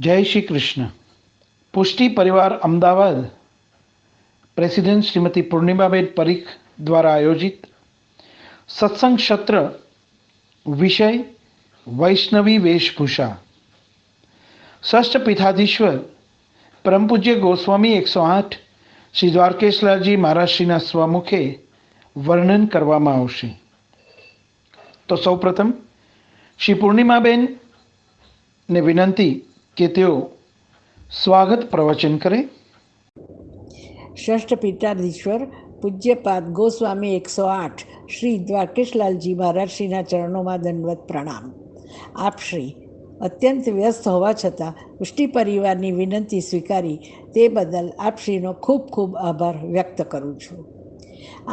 જય શ્રી કૃષ્ણ. પુષ્ટિ પરિવાર અમદાવાદ પ્રેસિડેન્ટ શ્રીમતી પૂર્ણિમાબેન પરીખ દ્વારા આયોજિત સત્સંગ સત્ર વિષય વૈષ્ણવી વેશભૂષા. ષષ્ઠ પીઠાધીશ્વર પરમ પૂજ્ય ગોસ્વામી 108 શ્રી દ્વારકેશલાલજી મહારાજશ્રીના સ્વમુખે વર્ણન કરવામાં આવશે. તો સૌપ્રથમ શ્રી પૂર્ણિમાબેનને વિનંતી કે તેઓ સ્વાગત પ્રવચન કરે. ષષ્ઠ પીઠાધીશ્વર પૂજ્યપાદ ગોસ્વામી 108 શ્રી દ્વારકેશલાલજી મહારાજશ્રીના ચરણોમાં દંડવત પ્રણામ. આપ શ્રી અત્યંત વ્યસ્ત હોવા છતાં પુષ્ટિ પરિવારની વિનંતી સ્વીકારી તે બદલ આપશ્રીનો ખૂબ ખૂબ આભાર વ્યક્ત કરું છું.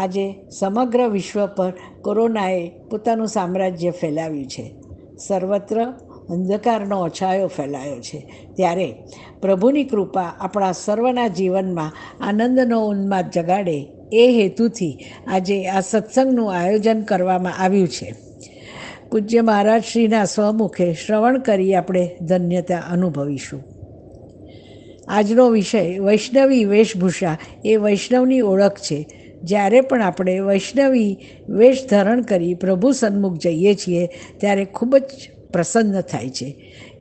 આજે સમગ્ર વિશ્વ પર કોરોનાએ પોતાનું સામ્રાજ્ય ફેલાવ્યું છે. સર્વત્ર અંધકારનો અછાયો ફેલાયો છે. ત્યારે પ્રભુની કૃપા આપણા સર્વના જીવનમાં આનંદનો ઉન્માદ જગાડે એ હેતુથી આજે આ સત્સંગનું આયોજન કરવામાં આવ્યું છે. પૂજ્ય મહારાજશ્રીના સ્વમુખે શ્રવણ કરી આપણે ધન્યતા અનુભવીશું. આજનો વિષય વૈષ્ણવી વેશભૂષા એ વૈષ્ણવની ઓળખ છે. જ્યારે પણ આપણે વૈષ્ણવી વેશ ધારણ કરી પ્રભુ સન્મુખ જઈએ છીએ ત્યારે ખૂબ જ પ્રસન્ન થાય છે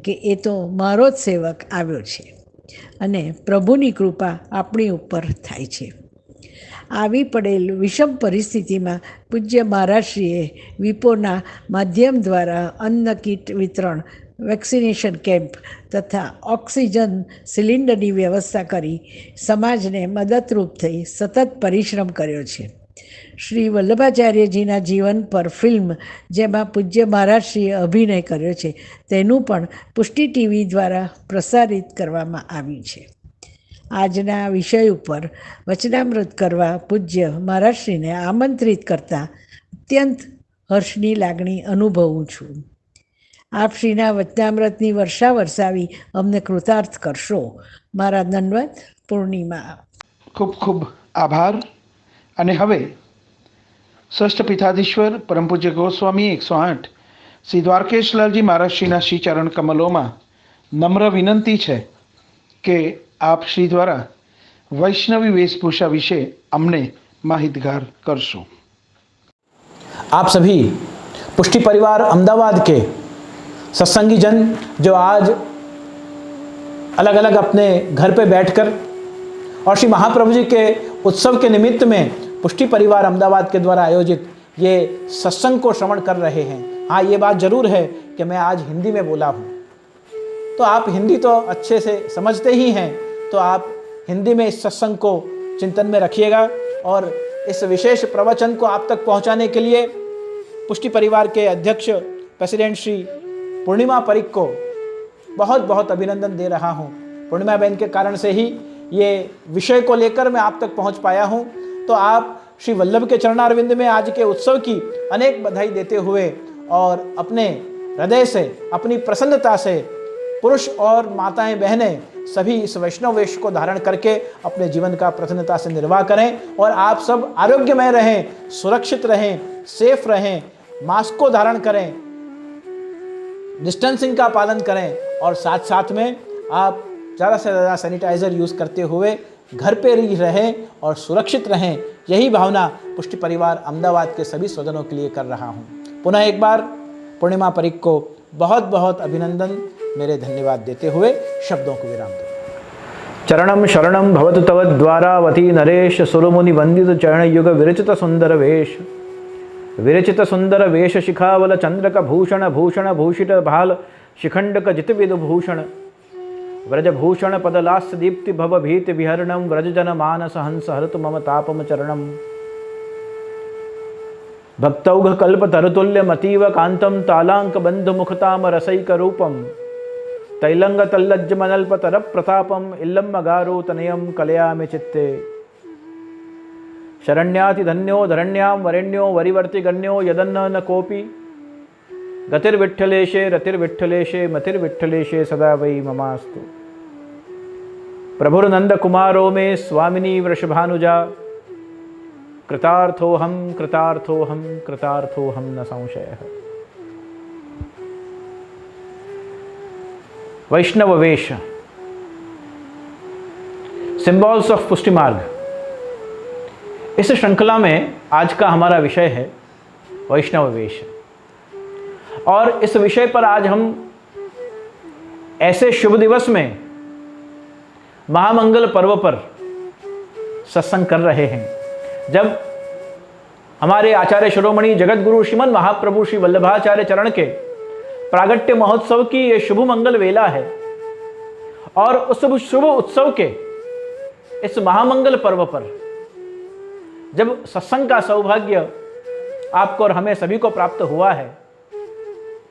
કે એ તો મારો જ સેવક આવ્યો છે અને પ્રભુની કૃપા આપણી ઉપર થાય છે. આવી પડેલ વિષમ પરિસ્થિતિમાં પૂજ્ય મહારાજશ્રીએ વિપોના માધ્યમ દ્વારા અન્ન કીટ વિતરણ, વેક્સિનેશન કેમ્પ તથા ઓક્સિજન સિલિન્ડરની વ્યવસ્થા કરી સમાજને મદદરૂપ થઈ સતત પરિશ્રમ કર્યો છે. શ્રી વલ્લભાચાર્યજીના જીવન પર ફિલ્મ જેમાં પૂજ્ય મહારાજશ્રીએ અભિનય કર્યો છે તેનું પણ પુષ્ટિ ટીવી દ્વારા પ્રસારિત કરવામાં આવ્યું છે. આજના વિષય ઉપર વચનામૃત કરવા પૂજ્ય મહારાજશ્રીને આમંત્રિત કરતા અત્યંત હર્ષની લાગણી અનુભવું છું. આપ શ્રીના વચનામૃતની વર્ષા વરસાવી અમને કૃતાર્થ કરશો. મારા દંડવત. પૂર્ણિમા. ખૂબ ખૂબ આભાર. અને હવે ષષ્ઠ પીઠાધીશ્વર પરમ પૂજ્ય ગોસ્વામી 108 શ્રી દ્વારકેશલાલજી મહારાજશ્રીના શ્રી ચરણ કમલોમાં નમ્ર વિનંતી છે કે આપ શ્રી દ્વારા वैष्णवी वेशभूषा विषय हमने माहितगार करशो. आप सभी पुष्टि परिवार अहमदाबाद के सत्संगी जन जो आज अलग अलग अपने घर पे बैठकर और श्री महाप्रभु जी के उत्सव के निमित्त में पुष्टि परिवार अहमदाबाद के द्वारा आयोजित ये सत्संग को श्रवण कर रहे हैं. हाँ, ये बात जरूर है कि मैं आज हिंदी में बोला हूँ, तो आप हिंदी तो अच्छे से समझते ही हैं, तो आप हिंदी में इस सत्संग को चिंतन में रखिएगा. और इस विशेष प्रवचन को आप तक पहुंचाने के लिए पुष्टि परिवार के अध्यक्ष प्रेसिडेंट श्री पूर्णिमा परीख को बहुत बहुत अभिनंदन दे रहा हूं. पूर्णिमा बहन के कारण से ही ये विषय को लेकर मैं आप तक पहुंच पाया हूं. तो आप श्री वल्लभ के चरणारविंद में आज के उत्सव की अनेक बधाई देते हुए और अपने हृदय से, अपनी प्रसन्नता से पुरुष और माताएं बहनें सभी इस वैष्णव वेश को धारण करके अपने जीवन का प्रसन्नता से निर्वाह करें. और आप सब आरोग्यमय रहें, सुरक्षित रहें, सेफ रहें, मास्क को धारण करें, डिस्टेंसिंग का पालन करें और साथ साथ में आप ज़्यादा से ज़्यादा सैनिटाइज़र यूज़ करते हुए घर पे ही रहें और सुरक्षित रहें. यही भावना पुष्टि परिवार अहमदाबाद के सभी स्वजनों के लिए कर रहा हूँ. पुनः एक बार पूर्णिमा परीख को बहुत बहुत अभिनंदन, मेरे धन्यवाद देते हुए शब्दों को विराम दो. चरणम शरणम भवतु तव द्वारावती नरेश सुरमुनि वंदित चरण युग विरचित सुंदर वेश शिखावल चंद्रक भूषण भूषण भूषित भाल शिखंडक जित विदुभूषण व्रजभूषण पदलास्य दीप्ति भव भीति विहरणम व्रजजन मानस हंस हरतु मम तापम चरणम भक्तौघ कल्प तरतुल्य मतीव कांतम तालांक बंधु मुखताम रसैक रूपम तैलंग तल्लज्ज मनल्प तरप प्रतापम इल्लम गारो तनयम कलयामि चित्ते शरण्याति धन्यो धरण्यां वरेण्यो वरिवर्ति गण्यो यदन्न न कोपि गतिर्विठ्ठलेशे रतिर्विठ्ठलेशे मतिर्विठ्ठलेशे सदा वै ममास्तु. प्रभुर्नंद कुमारो मे स्वामिनी वृषभानुजा कृतार्थोहम कृतार्थोहम कृतार्थोहम न संशयः. वैष्णव वेश, सिंबल्स ऑफ पुष्टि मार्ग। इस श्रृंखला में आज का हमारा विषय है वैष्णव वेश। और इस विषय पर आज हम ऐसे शुभ दिवस में महामंगल पर्व पर सत्संग कर रहे हैं, जब हमारे आचार्य शिरोमणि जगत गुरु श्रीमन महाप्रभु श्री वल्लभाचार्य चरण के प्रागट्य महोत्सव की ये शुभ मंगल वेला है। और उस शुभ उत्सव के इस महामंगल पर्व पर जब सत्संग का सौभाग्य आपको और हमें सभी को प्राप्त हुआ है,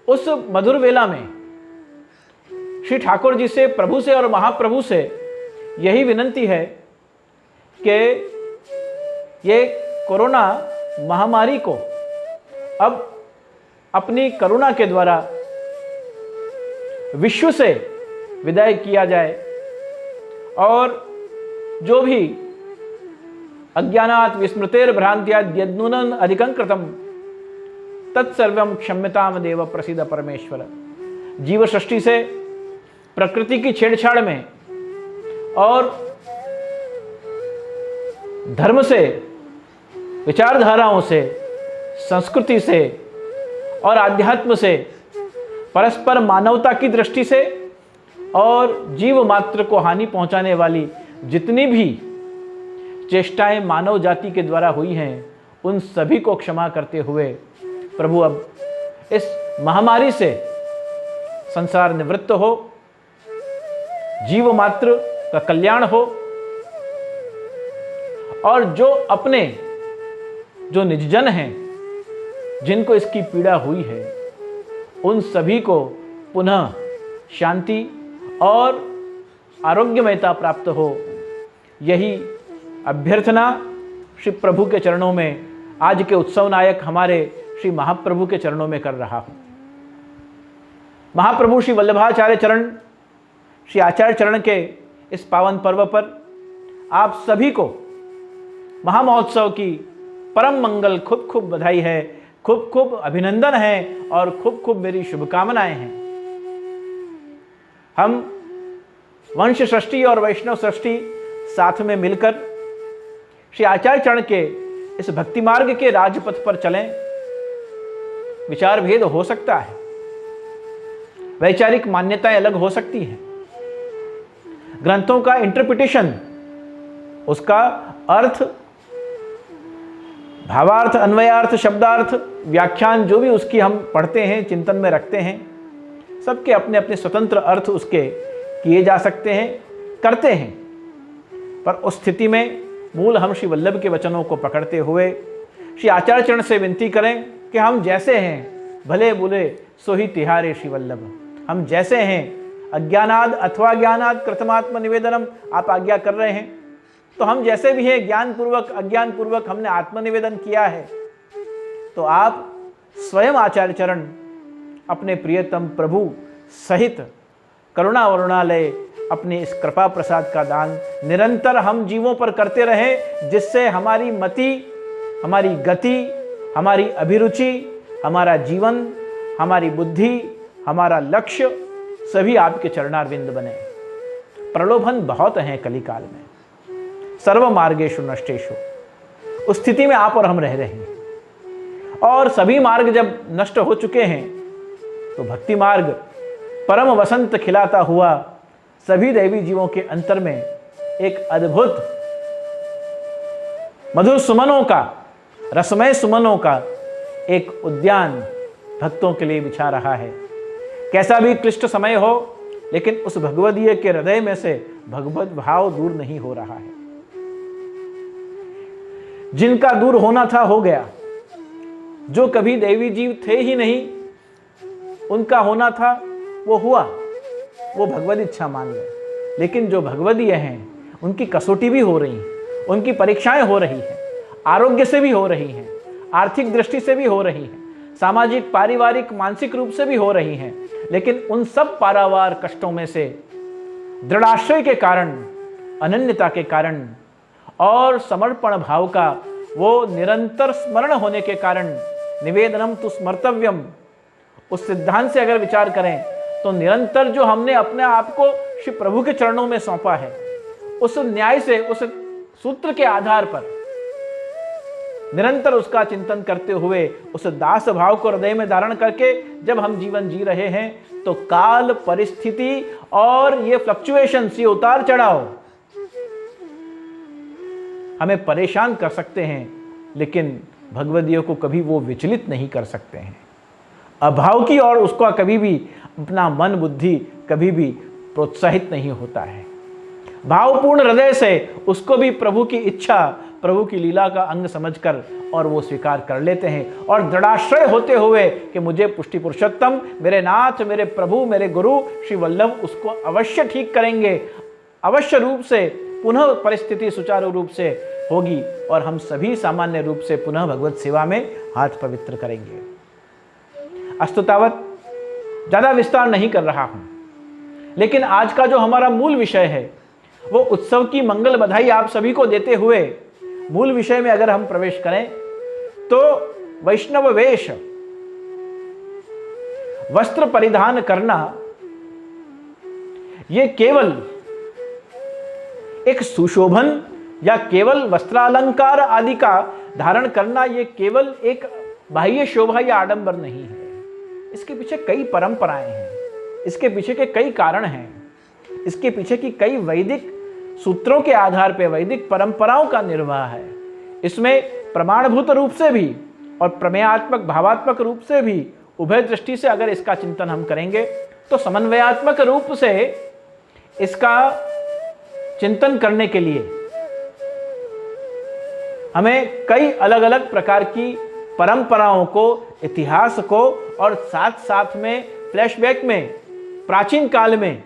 उस मधुर वेला में श्री ठाकुर जी से, प्रभु से और महाप्रभु से यही विनंती है कि ये कोरोना महामारी को अब अपनी करुणा के द्वारा विश्व से विदाई किया जाए, और जो भी अज्ञानात् विस्मृतेर भ्रांत्याद् यद्नूनं अधिकं कृतं तत्सर्वं क्षम्यताम देव प्रसीद परमेश्वर। जीव सृष्टि से, प्रकृति की छेड़छाड़ में और धर्म से, विचारधाराओं से, संस्कृति से और आध्यात्म से, परस्पर मानवता की दृष्टि से और जीव मात्र को हानि पहुंचाने वाली जितनी भी चेष्टाएं मानव जाति के द्वारा हुई हैं, उन सभी को क्षमा करते हुए प्रभु अब इस महामारी से संसार निवृत्त हो, जीव मात्र का कल्याण हो, और जो निजजन हैं जिनको इसकी पीड़ा हुई है, उन सभी को पुनः शांति और आरोग्यमयता प्राप्त हो, यही अभ्यर्थना श्री प्रभु के चरणों में, आज के उत्सव नायक हमारे श्री महाप्रभु के चरणों में कर रहा हूं। महाप्रभु श्री वल्लभाचार्य चरण, श्री आचार्य चरण के इस पावन पर्व पर आप सभी को महामहोत्सव की परम मंगल खूब खूब बधाई है, खूब खूब अभिनंदन है और खूब खूब मेरी शुभकामनाएं हैं। हम वंश सृष्टि और वैष्णव सृष्टि साथ में मिलकर श्री आचार्य चरण के इस भक्ति मार्ग के राजपथ पर चलें। विचार भेद हो सकता है, वैचारिक मान्यताएं अलग हो सकती हैं, ग्रंथों का इंटरप्रिटेशन, उसका अर्थ, भावार्थ, अन्वयार्थ, शब्दार्थ, व्याख्यान जो भी उसकी हम पढ़ते हैं, चिंतन में रखते हैं, सबके अपने अपने स्वतंत्र अर्थ उसके किए जा सकते हैं, करते हैं। पर उस स्थिति में मूल हम श्री वल्लभ के वचनों को पकड़ते हुए श्री आचार्य चरण से विनती करें कि हम जैसे हैं भले बुले सो ही तिहारे श्री वल्लभ। हम जैसे हैं, अज्ञानाद अथवा ज्ञानाद कृतमात्म निवेदनम आप आज्ञा कर रहे हैं, तो हम जैसे भी हैं, ज्ञान पूर्वक अज्ञान पूर्वक हमने आत्मनिवेदन किया है, तो आप स्वयं आचार्य चरण अपने प्रियतम प्रभु सहित करुणा वरुणालय अपने इस कृपा प्रसाद का दान निरंतर हम जीवों पर करते रहें, जिससे हमारी मति, हमारी गति, हमारी अभिरुचि, हमारा जीवन, हमारी बुद्धि, हमारा लक्ष्य सभी आपके चरणारविंद बने। प्रलोभन बहुत हैं कलिकाल में, सर्व मार्गेषु नष्टेषु। उस स्थिति में आप और हम रह रहे हैं, और सभी मार्ग जब नष्ट हो चुके हैं, तो भक्ति मार्ग परम वसंत खिलाता हुआ सभी दैवी जीवों के अंतर में एक अद्भुत मधुर सुमनों का, रसमय सुमनों का एक उद्यान भक्तों के लिए बिछा रहा है। कैसा भी क्लिष्ट समय हो, लेकिन उस भगवदीय के हृदय में से भगवत भाव दूर नहीं हो रहा है। जिनका दूर होना था हो गया, जो कभी देवी जीव थे ही नहीं, उनका होना था वो हुआ, वो भगवद इच्छा मान ले। लेकिन जो भगवदीय हैं, उनकी कसौटी भी हो रही है, उनकी परीक्षाएं हो रही हैं, आरोग्य से भी हो रही हैं, आर्थिक दृष्टि से भी हो रही हैं, सामाजिक, पारिवारिक, मानसिक रूप से भी हो रही हैं। लेकिन उन सब पारावार कष्टों में से दृढ़ाश्रय के कारण, अनन्यता के कारण और समर्पण भाव का वो निरंतर स्मरण होने के कारण, निवेदनम तु स्मर्तव्यम, उस सिद्धांत से अगर विचार करें तो निरंतर जो हमने अपने आप को श्री प्रभु के चरणों में सौंपा है, उस न्याय से, उस सूत्र के आधार पर निरंतर उसका चिंतन करते हुए, उस दास भाव को हृदय में धारण करके जब हम जीवन जी रहे हैं, तो काल, परिस्थिति और ये फ्लक्चुएशंस, ये उतार चढ़ाव हमें परेशान कर सकते हैं, लेकिन भगवदीय को कभी वो विचलित नहीं कर सकते हैं। अभाव की और उसका कभी भी अपना मन बुद्धि कभी भी प्रोत्साहित नहीं होता है। भावपूर्ण हृदय से उसको भी प्रभु की इच्छा, प्रभु की लीला का अंग समझकर और वो स्वीकार कर लेते हैं, और दृढ़ाश्रय होते हुए कि मुझे पुष्टि पुरुषोत्तम, मेरे नाथ, मेरे प्रभु, मेरे गुरु श्री वल्लभ उसको अवश्य ठीक करेंगे, अवश्य रूप से पुनः परिस्थिति सुचारू रूप से होगी और हम सभी सामान्य रूप से पुनः भगवत सेवा में हाथ पवित्र करेंगे। अस्तुतावत ज़्यादा विस्तार नहीं कर रहा हूं, लेकिन आज का जो हमारा मूल विषय है वो उत्सव की मंगल बधाई आप सभी को देते हुए मूल विषय में अगर हम प्रवेश करें तो वैष्णव वेश, वस्त्र परिधान करना, ये केवल एक सुशोभन या केवल वस्त्रालंकार आदि का धारण करना, ये केवल एक बाह्य शोभा या आडंबर नहीं है। इसके पीछे कई परंपराएं हैं, इसके पीछे के कई कारण हैं, इसके पीछे की कई वैदिक सूत्रों के आधार पर वैदिक परंपराओं का निर्वाह है। इसमें प्रमाणभूत रूप से भी और प्रमेयात्मक भावात्मक रूप से भी उभय दृष्टि से अगर इसका चिंतन हम करेंगे तो समन्वयात्मक रूप से इसका चिंतन करने के लिए हमें कई अलग अलग प्रकार की परंपराओं को, इतिहास को और साथ साथ में फ्लैशबैक में प्राचीन काल में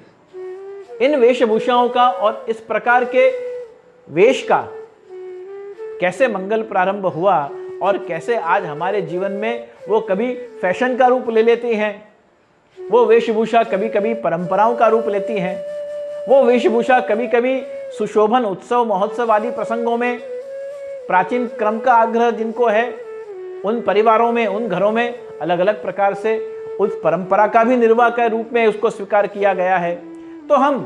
इन वेशभूषाओं का और इस प्रकार के वेश का कैसे मंगल प्रारंभ हुआ और कैसे आज हमारे जीवन में वो कभी फैशन का रूप ले लेती हैं, वो वेशभूषा कभी कभी परंपराओं का रूप लेती हैं, वो वेशभूषा कभी कभी सुशोभन उत्सव महोत्सव आदि प्रसंगों में प्राचीन क्रम का आग्रह जिनको है, उन परिवारों में, उन घरों में अलग अलग प्रकार से उस परंपरा का भी निर्वाह के रूप में उसको स्वीकार किया गया है। तो हम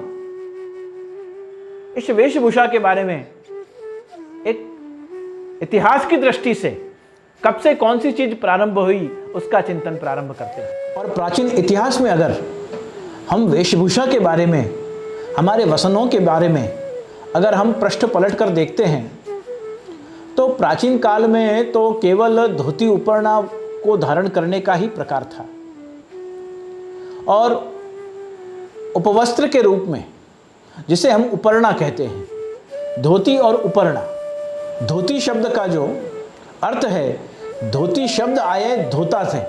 इस वेशभूषा के बारे में एक इतिहास की दृष्टि से कब से कौन सी चीज प्रारंभ हुई उसका चिंतन प्रारंभ करते हैं। और प्राचीन इतिहास में अगर हम वेशभूषा के बारे में, हमारे वसनों के बारे में अगर हम पृष्ठ पलट कर देखते हैं तो प्राचीन काल में तो केवल धोती उपरना को धारण करने का ही प्रकार था, और उपवस्त्र के रूप में जिसे हम उपरना कहते हैं, धोती और उपरना, धोती शब्द का जो अर्थ है, धोती शब्द आए धोता से,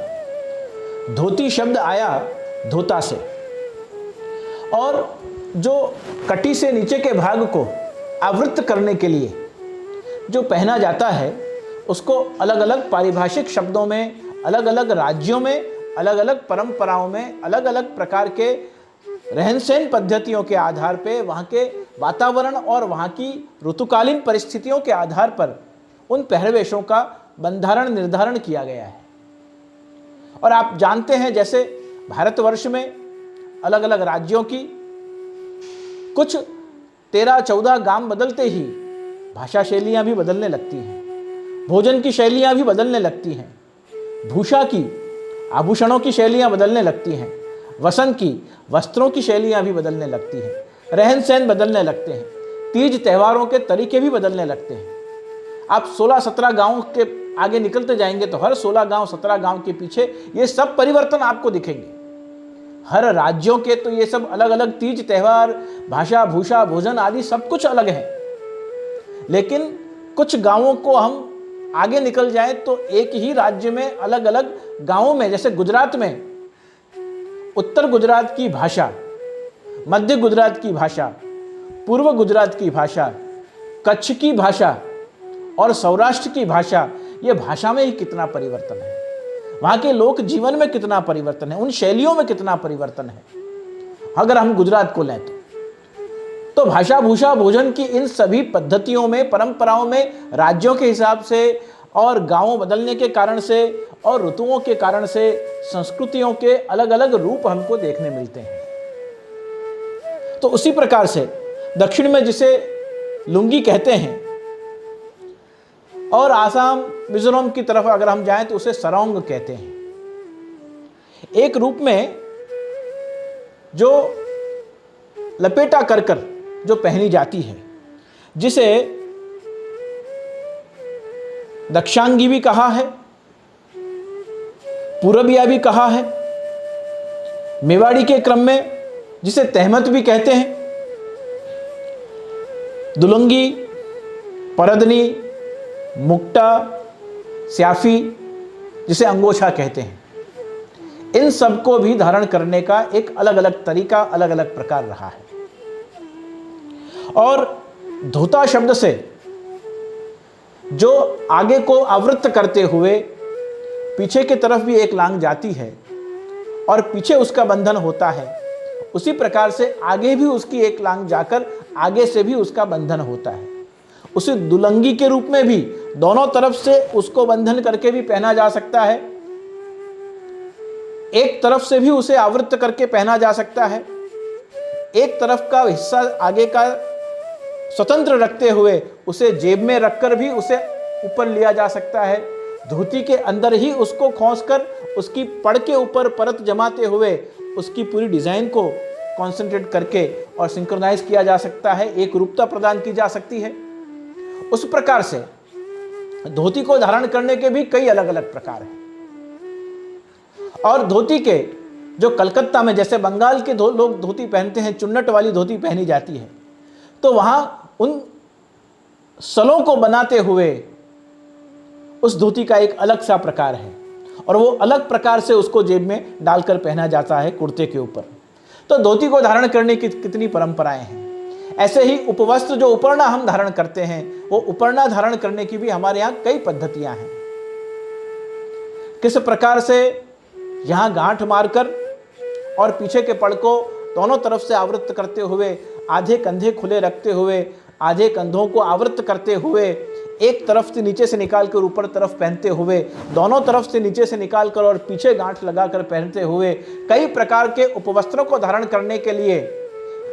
धोती शब्द आया धोता से, और जो कटी से नीचे के भाग को आवृत करने के लिए जो पहना जाता है उसको अलग अलग पारिभाषिक शब्दों में, अलग अलग राज्यों में, अलग अलग परंपराओं में, अलग अलग प्रकार के रहन सहन पद्धतियों के आधार पे, वहाँ के वातावरण और वहाँ की ऋतुकालीन परिस्थितियों के आधार पर उन पहरवेशों का बंधारण निर्धारण किया गया है। और आप जानते हैं जैसे भारतवर्ष में अलग अलग राज्यों की कुछ 13-14 गांव बदलते ही भाषा शैलियाँ भी बदलने लगती हैं, भोजन की शैलियाँ भी बदलने लगती हैं, भूषा की, आभूषणों की शैलियाँ बदलने लगती हैं, वसन की, वस्त्रों की शैलियाँ भी बदलने लगती हैं, रहन सहन बदलने लगते हैं, तीज त्योहारों के तरीके भी बदलने लगते हैं। आप 16-17 गाँव के आगे निकलते जाएंगे तो हर 16 गाँव 17 गाँव के पीछे ये सब परिवर्तन आपको दिखेंगे। हर राज्यों के तो ये सब अलग अलग तीज त्योहार, भाषा, भूषा, भोजन आदि सब कुछ अलग है, लेकिन कुछ गांवों को हम आगे निकल जाए तो एक ही राज्य में अलग अलग गांवों में, जैसे गुजरात में उत्तर गुजरात की भाषा, मध्य गुजरात की भाषा, पूर्व गुजरात की भाषा, कच्छ की भाषा और सौराष्ट्र की भाषा, ये भाषा में ही कितना परिवर्तन है, वहाँ के लोक जीवन में कितना परिवर्तन है, उन शैलियों में कितना परिवर्तन है। अगर हम गुजरात को लें तो भाषा, भूषा, भोजन की इन सभी पद्धतियों में, परंपराओं में, राज्यों के हिसाब से और गांवों बदलने के कारण से और ऋतुओं के कारण से संस्कृतियों के अलग अलग रूप हमको देखने मिलते हैं। तो उसी प्रकार से दक्षिण में जिसे लुंगी कहते हैं और आसाम मिजोरम की तरफ अगर हम जाएं तो उसे सरोंग कहते हैं। एक रूप में जो लपेटा कर जो पहनी जाती है, जिसे दक्षांगी भी कहा है, पूरबिया भी कहा है, मेवाड़ी के क्रम में जिसे तहमत भी कहते हैं, दुलंगी, परदनी, मुक्टा, स्याफी जिसे अंगोछा कहते हैं, इन सब को भी धारण करने का एक अलग अलग तरीका, अलग अलग प्रकार रहा है। और धोता शब्द से जो आगे को आवृत्त करते हुए पीछे की तरफ भी एक लांग जाती है और पीछे उसका बंधन होता है, उसी प्रकार से आगे भी उसकी एक लांग जाकर आगे से भी उसका बंधन होता है। उसे दुलंगी के रूप में भी दोनों तरफ से उसको बंधन करके भी पहना जा सकता है, एक तरफ से भी उसे आवृत्त करके पहना जा सकता है, एक तरफ का हिस्सा आगे का स्वतंत्र रखते हुए उसे जेब में रखकर भी उसे ऊपर लिया जा सकता है। धोती के अंदर ही उसको खोसकर उसकी पड़ के ऊपर परत जमाते हुए उसकी पूरी डिजाइन को कॉन्सेंट्रेट करके और सिंक्रोनाइज किया जा सकता है, एक रूपता प्रदान की जा सकती है। उस प्रकार से धोती को धारण करने के भी कई अलग अलग प्रकार हैं। और धोती के जो कलकत्ता में जैसे बंगाल के लोग धोती पहनते हैं, चुन्नट वाली धोती पहनी जाती है, तो वहां उन सलों को बनाते हुए उस धोती का एक अलग सा प्रकार है और वो अलग प्रकार से उसको जेब में डालकर पहना जाता है कुर्ते के ऊपर। तो धोती को धारण करने की कितनी परंपराएं हैं। ऐसे ही उपवस्त्र जो उपरना हम धारण करते हैं, वो उपरना धारण करने की भी हमारे यहाँ कई पद्धतियां हैं। किस प्रकार से यहाँ गांठ मारकर और पीछे के पड़ को दोनों तरफ से आवृत्त करते हुए, आधे कंधे खुले रखते हुए, आधे कंधों को आवृत्त करते हुए, एक तरफ से नीचे से निकालकर ऊपर तरफ पहनते हुए, दोनों तरफ से नीचे से निकालकर और पीछे गांठ लगाकर पहनते हुए, कई प्रकार के उपवस्त्रों को धारण करने के लिए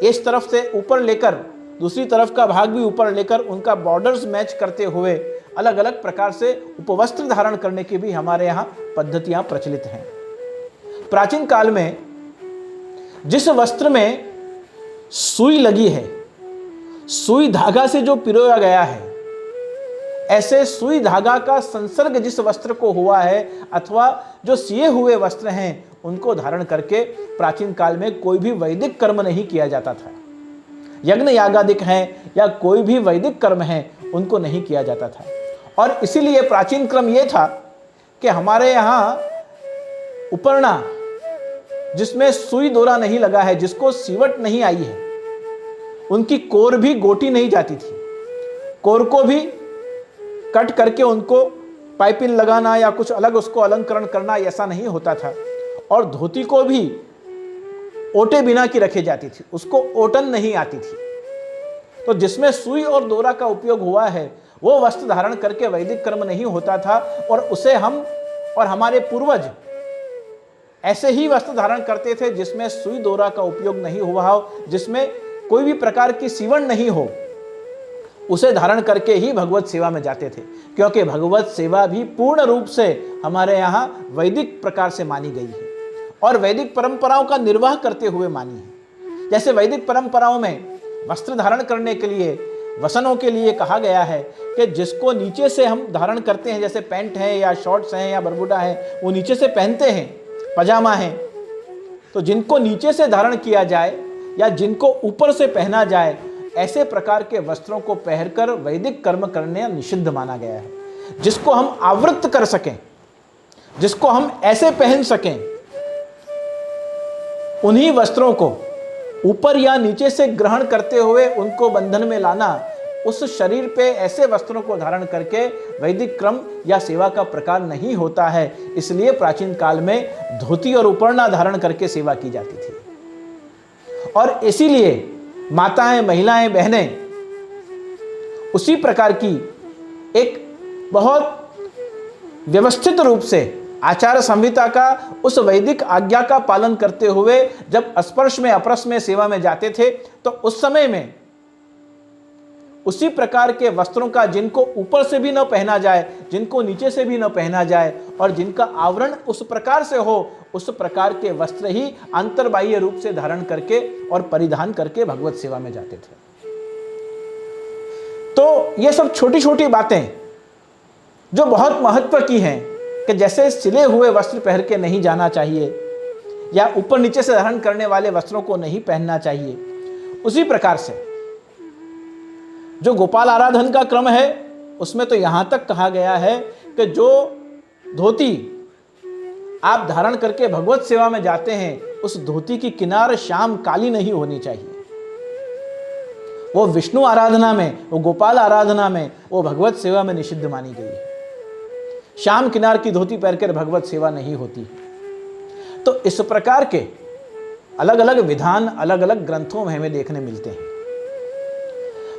इस तरफ से ऊपर लेकर दूसरी तरफ का भाग भी ऊपर लेकर उनका बॉर्डर्स मैच करते हुए अलग अलग प्रकार से उपवस्त्र धारण करने की भी हमारे यहाँ पद्धतियाँ प्रचलित हैं। प्राचीन काल में जिस वस्त्र में सुई लगी है, सुई धागा से जो पिरोया गया है, ऐसे सुई धागा का संसर्ग जिस वस्त्र को हुआ है अथवा जो सिए हुए वस्त्र हैं, उनको धारण करके प्राचीन काल में कोई भी वैदिक कर्म नहीं किया जाता था। यज्ञ यागादिक हैं या कोई भी वैदिक कर्म है, उनको नहीं किया जाता था। और इसीलिए प्राचीन क्रम ये था कि हमारे यहाँ उपरना जिसमें सुई दोरा नहीं लगा है, जिसको सीवट नहीं आई है, उनकी कोर भी गोटी नहीं जाती थी। कोर को भी कट करके उनको पाइपिंग लगाना या कुछ अलग उसको अलंकरण करना, ऐसा नहीं होता था। और धोती को भी ओटे बिना की रखी जाती थी, उसको ओटन नहीं आती थी। तो जिसमें सुई और दोरा का उपयोग हुआ है, वो वस्त्र धारण करके वैदिक कर्म नहीं होता था। और उसे हम और हमारे पूर्वज ऐसे ही वस्त्र धारण करते थे जिसमें सुई दोरा का उपयोग नहीं हुआ हो, जिसमें कोई भी प्रकार की सीवन नहीं हो, उसे धारण करके ही भगवत सेवा में जाते थे। क्योंकि भगवत सेवा भी पूर्ण रूप से हमारे यहाँ वैदिक प्रकार से मानी गई है और वैदिक परंपराओं का निर्वाह करते हुए मानी है। जैसे वैदिक परंपराओं में वस्त्र धारण करने के लिए, वसनों के लिए कहा गया है कि जिसको नीचे से हम धारण करते हैं, जैसे पैंट है या शॉर्ट्स हैं या बरमुडा है, वो नीचे से पहनते हैं, पजामा है, तो जिनको नीचे से धारण किया जाए या जिनको ऊपर से पहना जाए, ऐसे प्रकार के वस्त्रों को पहनकर वैदिक कर्म करने निषिद्ध माना गया है। जिसको हम आवृत्त कर सकें, जिसको हम ऐसे पहन सकें, उन्हीं वस्त्रों को ऊपर या नीचे से ग्रहण करते हुए उनको बंधन में लाना, उस शरीर पे ऐसे वस्त्रों को धारण करके वैदिक क्रम या सेवा का प्रकार नहीं होता है। इसलिए प्राचीन काल में धोती और उपरना धारण करके सेवा की जाती थी। और इसीलिए माताएं, महिलाएं, बहनें उसी प्रकार की एक बहुत व्यवस्थित रूप से आचार संहिता का उस वैदिक आज्ञा का पालन करते हुए जब स्पर्श में अपरस में सेवा में जाते थे, तो उस समय में उसी प्रकार के वस्त्रों का जिनको ऊपर से भी न पहना जाए, जिनको नीचे से भी न पहना जाए और जिनका आवरण उस प्रकार से हो, उस प्रकार के वस्त्र ही अंतर्बाह्य रूप से धारण करके और परिधान करके भगवत सेवा में जाते थे। तो ये सब छोटी छोटी बातें जो बहुत महत्व की हैं कि जैसे सिले हुए वस्त्र पहन के नहीं जाना चाहिए या ऊपर नीचे से धारण करने वाले वस्त्रों को नहीं पहनना चाहिए, उसी प्रकार से जो गोपाल आराधन का क्रम है उसमें तो यहां तक कहा गया है कि जो धोती आप धारण करके भगवत सेवा में जाते हैं, उस धोती की किनार श्याम काली नहीं होनी चाहिए। वो विष्णु आराधना में, वो गोपाल आराधना में, वो भगवत सेवा में निषिद्ध मानी गई है। श्याम किनार की धोती पहनकर भगवत सेवा नहीं होती। तो इस प्रकार के अलग अलग विधान अलग अलग ग्रंथों में हमें देखने मिलते हैं।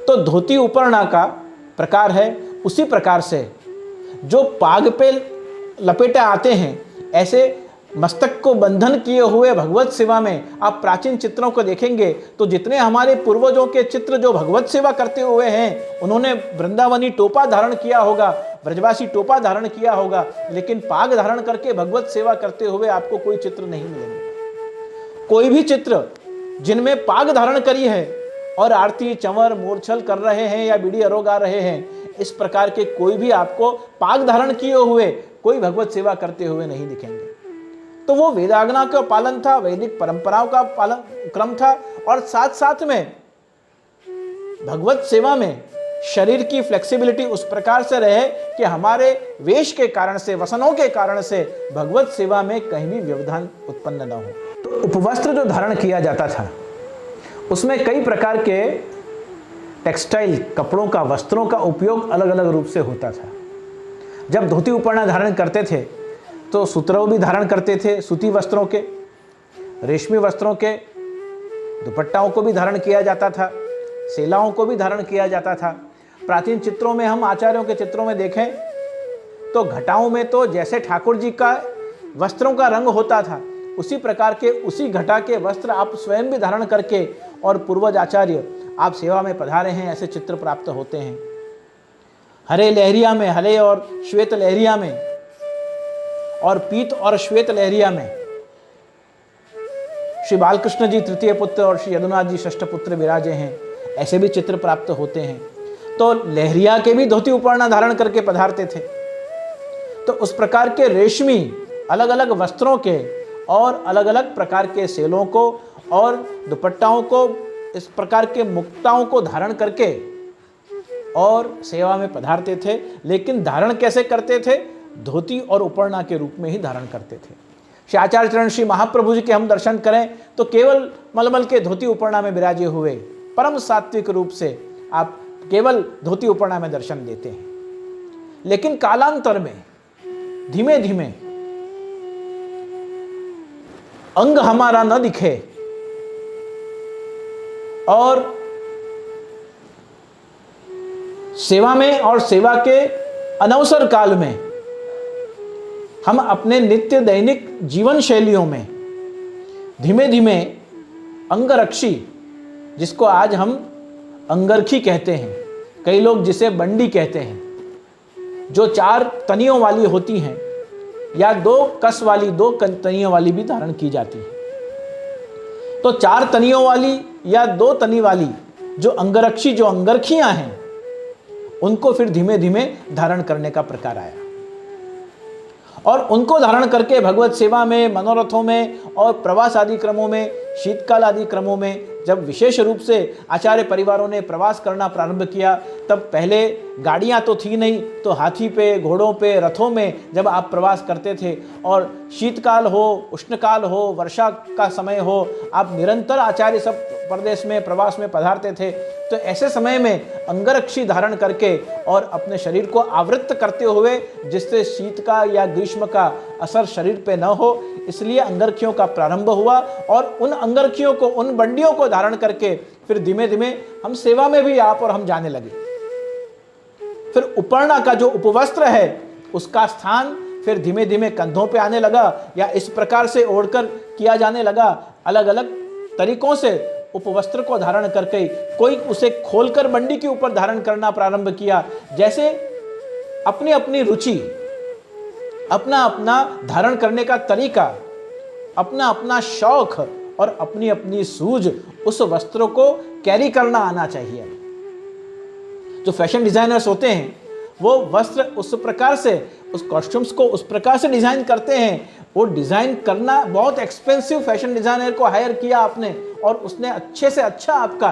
तो धोती उपरना का प्रकार है, उसी प्रकार से जो पाग पे लपेटे आते हैं, ऐसे मस्तक को बंधन किए हुए भगवत सेवा में आप प्राचीन चित्रों को देखेंगे तो जितने हमारे पूर्वजों के चित्र जो भगवत सेवा करते हुए हैं, उन्होंने वृंदावनी टोपा धारण किया होगा, ब्रजवासी टोपा धारण किया होगा, लेकिन पाग धारण करके भगवत सेवा करते हुए आपको कोई चित्र नहीं मिलेंगे। कोई भी चित्र जिनमें पाग धारण करी है और आरती चंवर मूर्छल कर रहे हैं या बीड़ी अरो गा रहे हैं, इस प्रकार के कोई भी आपको पाग धारण किए हुए कोई भगवत सेवा करते हुए नहीं दिखेंगे। तो वो वेदागना का पालन था, वैदिक परंपराओं का पालन क्रम था, और साथ साथ में भगवत सेवा में शरीर की फ्लेक्सिबिलिटी उस प्रकार से रहे कि हमारे वेश के कारण से, वसनों के कारण से भगवत सेवा में कहीं भी व्यवधान उत्पन्न न हो। तो उपवस्त्र जो धारण किया जाता था उसमें कई प्रकार के टेक्सटाइल कपड़ों का, वस्त्रों का उपयोग अलग अलग रूप से होता था। जब धोती उपरना धारण करते थे तो सूत्रव भी धारण करते थे, सूती वस्त्रों के, रेशमी वस्त्रों के, दुपट्टाओं को भी धारण किया जाता था, सेलाओं को भी धारण किया जाता था। प्राचीन चित्रों में, हम आचार्यों के चित्रों में देखें तो घटाओं में तो जैसे ठाकुर जी का वस्त्रों का रंग होता था, उसी प्रकार के उसी घटा के वस्त्र आप स्वयं भी धारण करके और पूर्वज आचार्य आप सेवा में पधारे हैं, ऐसे चित्र प्राप्त होते हैं। हरे लहरिया में, हरे और श्वेत लहरिया में, और पीत और श्वेत लहरिया में श्री बालकृष्ण जी तृतीय पुत्र और श्री यदुनाथ जी षष्ठ पुत्र विराजे हैं, ऐसे भी चित्र प्राप्त होते हैं। तो लहरिया के भी धोती उपरना धारण करके पधारते थे। तो उस प्रकार के रेशमी अलग अलग वस्त्रों के और अलग अलग प्रकार के सेलों को और दुपट्टाओं को, इस प्रकार के मुक्ताओं को धारण करके और सेवा में पधारते थे। लेकिन धारण कैसे करते थे? धोती और उपरना के रूप में ही धारण करते थे। श्री आचार्य चरण श्री महाप्रभु जी के हम दर्शन करें तो केवल मलमल के धोती उपरना में विराजे हुए परम सात्विक रूप से आप केवल धोती उपरना में दर्शन देते हैं। लेकिन कालांतर में धीमे धीमे अंग हमारा न दिखे और सेवा में और सेवा के अनवसर काल में हम अपने नित्य दैनिक जीवन शैलियों में धीमे धीमे अंगरक्षी, जिसको आज हम अंगरखी कहते हैं, कई लोग जिसे बंडी कहते हैं, जो 4 तनियों वाली होती हैं या 2 कस वाली, 2 तनियों वाली भी धारण की जाती है। तो 4 तनियों वाली या 2 तनी वाली जो अंगरक्षी, जो अंगरखियां हैं, उनको फिर धीमे धीमे धारण करने का प्रकार आया और उनको धारण करके भगवत सेवा में, मनोरथों में और प्रवास आदि क्रमों में, शीतकाल आदि क्रमों में जब विशेष रूप से आचार्य परिवारों ने प्रवास करना प्रारंभ किया, तब पहले गाड़ियां तो थी नहीं, तो हाथी पे, घोड़ों पे, रथों में जब आप प्रवास करते थे और शीतकाल हो, उष्णकाल हो, वर्षा का समय हो, आप निरंतर आचार्य सब प्रदेश में प्रवास में पधारते थे। तो ऐसे समय में अंगरक्षी धारण करके और अपने शरीर को आवृत्त करते हुए, जिससे शीत का या ग्रीष्म का असर शरीर पे न हो, इसलिए अंगरखियों का प्रारंभ हुआ और उन अंगरखियों को, उन बंडियों को धारण करके फिर धीमे धीमे हम सेवा में भी आप और हम जाने लगे। फिर उपरना का जो उपवस्त्र है, उसका स्थान फिर धीमे धीमे कंधों पे आने लगा, या इस प्रकार से ओढ़कर किया जाने लगा। अलग अलग तरीकों से उपवस्त्र को धारण करके कोई उसे खोलकर बंडी के ऊपर धारण करना प्रारंभ किया। जैसे अपनी अपनी रुचि, अपना अपना धारण करने का तरीका, अपना अपना शौक और अपनी अपनी सूझ उस वस्त्रों को कैरी करना आना चाहिए। जो फैशन डिजाइनर्स होते हैं वो वस्त्र उस प्रकार से, उस कॉस्ट्यूम्स को उस प्रकार से डिजाइन करते हैं। वो डिजाइन करना बहुत एक्सपेंसिव फैशन डिजाइनर को हायर किया आपने, और उसने अच्छे से अच्छा आपका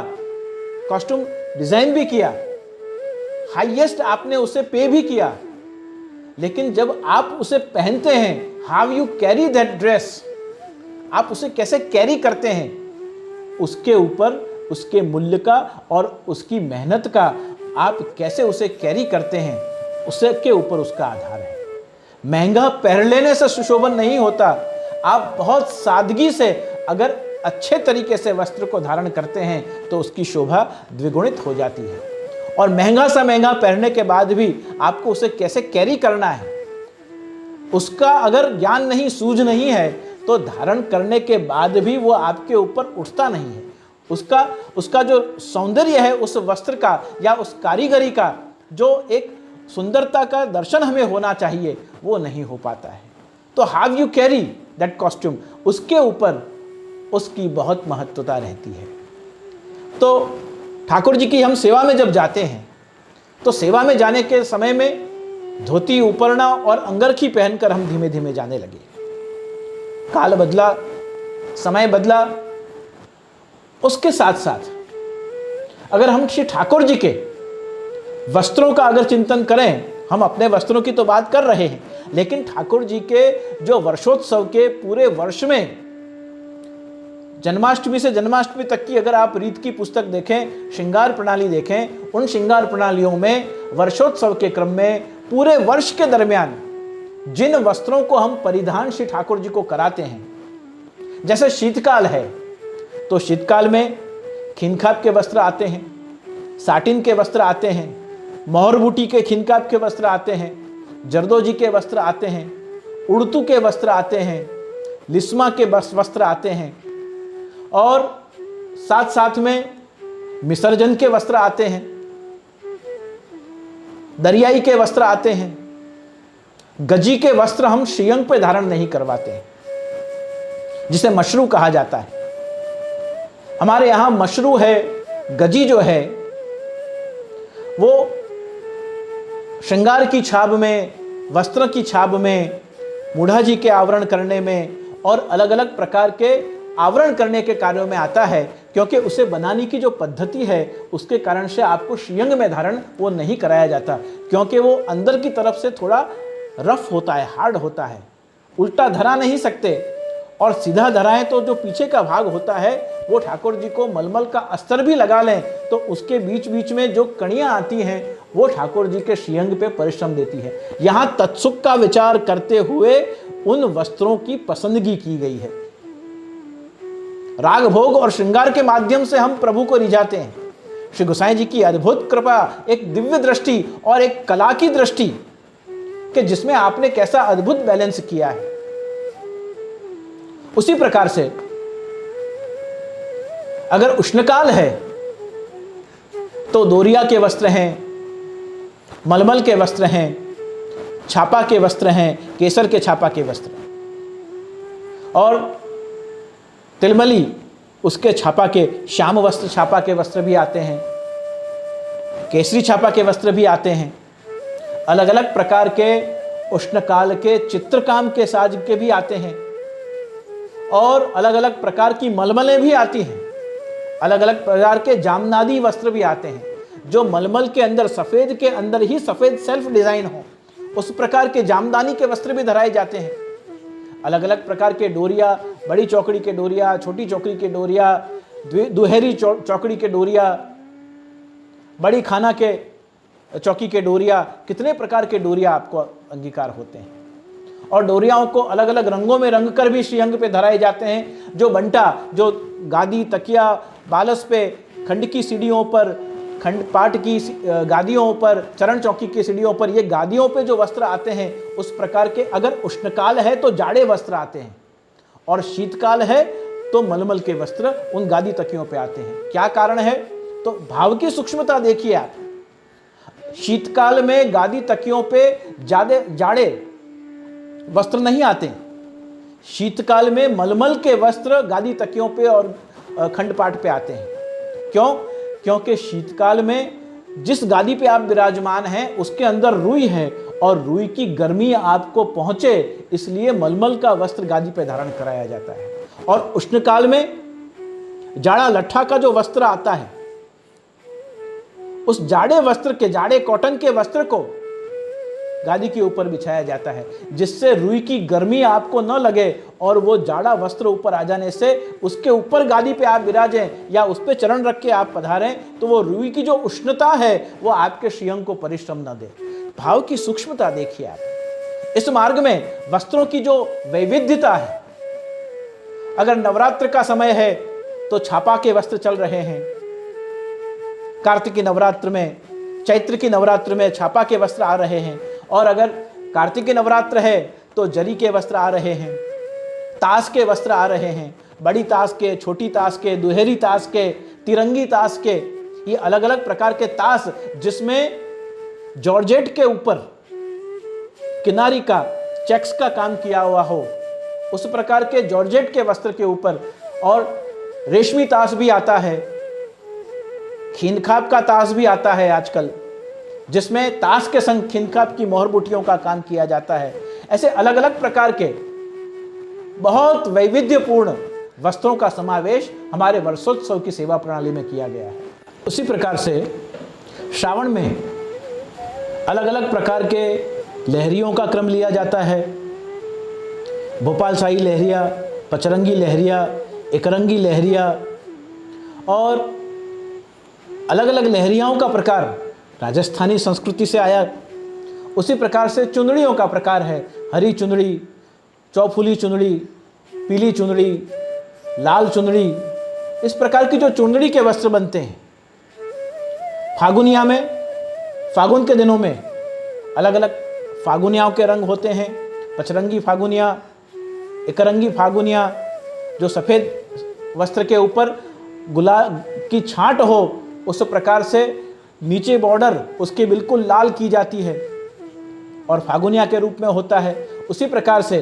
कॉस्ट्यूम डिजाइन भी किया, हाईएस्ट आपने उसे पे भी किया। लेकिन जब आप उसे पहनते हैं, how you carry that dress, आप उसे कैसे कैरी करते हैं, उसके ऊपर उसके मूल्य का और उसकी मेहनत का, आप कैसे उसे कैरी करते हैं, उसके ऊपर उसका आधार है। महंगा पहन लेने से सुशोभन नहीं होता। आप बहुत सादगी से अगर अच्छे तरीके से वस्त्र को धारण करते हैं तो उसकी शोभा द्विगुणित हो जाती है। और महंगा सा महंगा पहनने के बाद भी आपको उसे कैसे कैरी करना है, उसका अगर ज्ञान नहीं, सूझ नहीं है, तो धारण करने के बाद भी वो आपके ऊपर उठता नहीं है। उसका जो सौंदर्य है उस वस्त्र का या उस कारीगरी का, जो एक सुंदरता का दर्शन हमें होना चाहिए, वो नहीं हो पाता है। तो how you carry that costume, उसके ऊपर उसकी बहुत महत्वता रहती है। तो ठाकुर जी की हम सेवा में जब जाते हैं तो सेवा में जाने के समय में धोती, उपरना और अंगरखी पहनकर हम धीमे धीमे जाने लगे। काल बदला, समय बदला, उसके साथ साथ अगर हम श्री ठाकुर जी के वस्त्रों का अगर चिंतन करें, हम अपने वस्त्रों की तो बात कर रहे हैं, लेकिन ठाकुर जी के जो वर्षोत्सव के पूरे वर्ष में जन्माष्टमी से जन्माष्टमी तक की अगर आप रीत की पुस्तक देखें, श्रृंगार प्रणाली देखें, उन श्रृंगार प्रणालियों में वर्षोत्सव के क्रम में पूरे वर्ष के दरमियान जिन वस्त्रों को हम परिधान श्री ठाकुर जी को कराते हैं, जैसे शीतकाल है तो शीतकाल में खिनखाब के वस्त्र आते हैं, साटिन के वस्त्र आते हैं, मोहरबूटी के खिनखाब के वस्त्र आते हैं, जरदोजी के वस्त्र आते हैं, उड़तू के वस्त्र आते हैं, लिस्मा के वस्त्र आते हैं, और साथ साथ में विसर्जन के वस्त्र आते हैं, दरियाई के वस्त्र आते हैं। गजी के वस्त्र हम श्रीअंग पे धारण नहीं करवाते हैं, जिसे मशरू कहा जाता है। हमारे यहां मशरू है, गजी जो है वो श्रृंगार की छाप में, वस्त्र की छाप में, मूढ़ा जी के आवरण करने में और अलग अलग प्रकार के आवरण करने के कार्यों में आता है, क्योंकि उसे बनाने की जो पद्धति है उसके कारण से आपको श्रीअंग में धारण वो नहीं कराया जाता, क्योंकि वो अंदर की तरफ से थोड़ा रफ होता है, हार्ड होता है, उल्टा धरा नहीं सकते, और सीधा धराएं तो जो पीछे का भाग होता है वो ठाकुर जी को मलमल का अस्तर भी लगा लें तो उसके बीच बीच में जो कणियां आती हैं वो ठाकुर जी के श्रीअंग पे परिश्रम देती है। यहां तत्सुख का विचार करते हुए उन वस्त्रों की पसंदगी की गई है। राग भोग और श्रृंगार के माध्यम से हम प्रभु को रिझाते हैं। श्री गोसाई जी की अद्भुत कृपा, एक दिव्य दृष्टि और एक कला की दृष्टि कि जिसमें आपने कैसा अद्भुत बैलेंस किया है। उसी प्रकार से अगर उष्णकाल है तो दोरिया के वस्त्र हैं, मलमल के वस्त्र हैं, छापा के वस्त्र हैं, केसर के छापा के वस्त्र, और तिलमली उसके छापा के, श्याम वस्त्र छापा के वस्त्र भी आते हैं, केसरी छापा के वस्त्र भी आते हैं। अलग अलग प्रकार के उष्णकाल के चित्रकाम के साज के भी आते हैं, और अलग अलग प्रकार की मलमलें भी आती हैं। अलग अलग प्रकार के जामनादी वस्त्र भी आते हैं, जो मलमल के अंदर, सफ़ेद के अंदर ही सफ़ेद सेल्फ डिज़ाइन हो, उस प्रकार के जामदानी के वस्त्र भी धराए जाते हैं। अलग अलग प्रकार के डोरिया, बड़ी चौकड़ी के डोरिया, छोटी चौकड़ी के डोरिया, दुहेरी चौकड़ी के डोरिया, बड़ी खाना के चौकी के डोरिया, कितने प्रकार के डोरिया आपको अंगीकार होते हैं। और डोरियाओं को अलग अलग रंगों में रंग कर भी श्रीअंग पे धराए जाते हैं। जो बंटा, जो गादी, तकिया, बालस पे, खंड की सीढ़ियों पर, खंड पाठ की गादियों पर, चरण चौकी की सीढ़ियों पर, ये गादियों पे जो वस्त्र आते हैं उस प्रकार के, अगर उष्णकाल है तो जाड़े वस्त्र आते हैं और शीतकाल है तो मलमल के वस्त्र उन गादी तकियों पे आते हैं। क्या कारण है? तो भाव की सूक्ष्मता देखिए आप। शीतकाल में गादी तकियों पे ज्यादा जाड़े वस्त्र नहीं आते, शीतकाल में मलमल के वस्त्र गादी तकियों पे और खंडपाठ पे आते हैं। क्यों? क्योंकि शीतकाल में जिस गादी पे आप विराजमान हैं उसके अंदर रुई है और रुई की गर्मी आपको पहुंचे, इसलिए मलमल का वस्त्र गादी पे धारण कराया जाता है। और उष्णकाल में जाड़ा लट्ठा का जो वस्त्र आता है, उस जाड़े वस्त्र के, जाड़े कॉटन के वस्त्र को गादी के ऊपर बिछाया जाता है, जिससे रुई की गर्मी आपको न लगे और वो जाड़ा वस्त्र ऊपर आ जाने से उसके ऊपर गादी पे आप विराजें या उस पे चरण रख के आप पधारें तो वो रुई की जो उष्णता है वो आपके श्रीअंग को परिश्रम न दे। भाव की सूक्ष्मता देखिए आप। इस मार्ग में वस्त्रों की जो वैविध्यता है, अगर नवरात्र का समय है तो छापा के वस्त्र चल रहे हैं, कार्तिक की नवरात्र में, चैत्र की नवरात्र में छापा के वस्त्र आ रहे हैं, और अगर कार्तिक की नवरात्र है तो जरी के वस्त्र आ रहे हैं, ताश के वस्त्र आ रहे हैं, बड़ी ताश के, छोटी ताश के, दुहेरी ताश के, तिरंगी ताश के, ये अलग अलग प्रकार के ताश जिसमें जॉर्जेट के ऊपर किनारी का, चेक्स का काम किया हुआ हो, उस प्रकार के जॉर्जेट के वस्त्र के ऊपर। और रेशमी ताश भी आता है, खीनखाब का ताश भी आता है आजकल, जिसमें ताश के संग खीनखाब की मोहर बुटियों का काम किया जाता है। ऐसे अलग अलग प्रकार के बहुत वैविध्यपूर्ण वस्त्रों का समावेश हमारे वर्षोत्सव की सेवा प्रणाली में किया गया है। उसी प्रकार से श्रावण में अलग अलग प्रकार के लहरियों का क्रम लिया जाता है। भोपाल शाही लहरिया, पचरंगी लहरिया, एकरंगी लहरिया, और अलग अलग लहरियाओं का प्रकार राजस्थानी संस्कृति से आया। उसी प्रकार से चुंदड़ियों का प्रकार है, हरी चुंदड़ी, चौफुली चुंदड़ी, पीली चुंदड़ी, लाल चुंदड़ी, इस प्रकार की जो चुंदड़ी के वस्त्र बनते हैं। फागुनिया में, फागुन के दिनों में अलग अलग फागुनियाओं के रंग होते हैं। पचरंगी फागुनिया, एकरंगी फागुनिया, जो सफ़ेद वस्त्र के ऊपर गुलाब की छांट हो, उस प्रकार से नीचे बॉर्डर उसके बिल्कुल लाल की जाती है और फागुनिया के रूप में होता है। उसी प्रकार से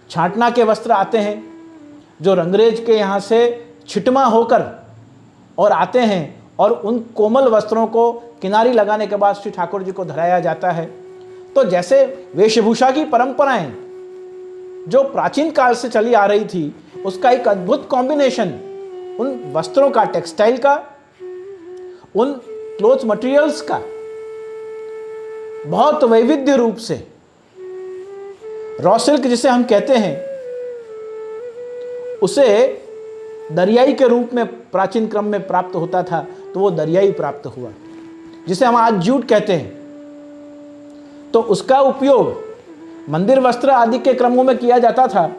छांटना के वस्त्र आते हैं जो रंगरेज के यहाँ से छिटमा होकर और आते हैं, और उन कोमल वस्त्रों को किनारी लगाने के बाद श्री ठाकुर जी को धराया जाता है। तो जैसे वेशभूषा की परंपराएं जो प्राचीन काल से चली आ रही थी, उसका एक अद्भुत कॉम्बिनेशन उन वस्त्रों का, टेक्सटाइल का, उन क्लोथ मटेरियल्स का बहुत वैविध्य रूप से, रॉ सिल्क जिसे हम कहते हैं, उसे दरियाई के रूप में प्राचीन क्रम में प्राप्त होता था, तो वो दरियाई प्राप्त हुआ, जिसे हम आज जूट कहते हैं। तो उसका उपयोग मंदिर वस्त्र आदि के क्रमों में किया जाता था,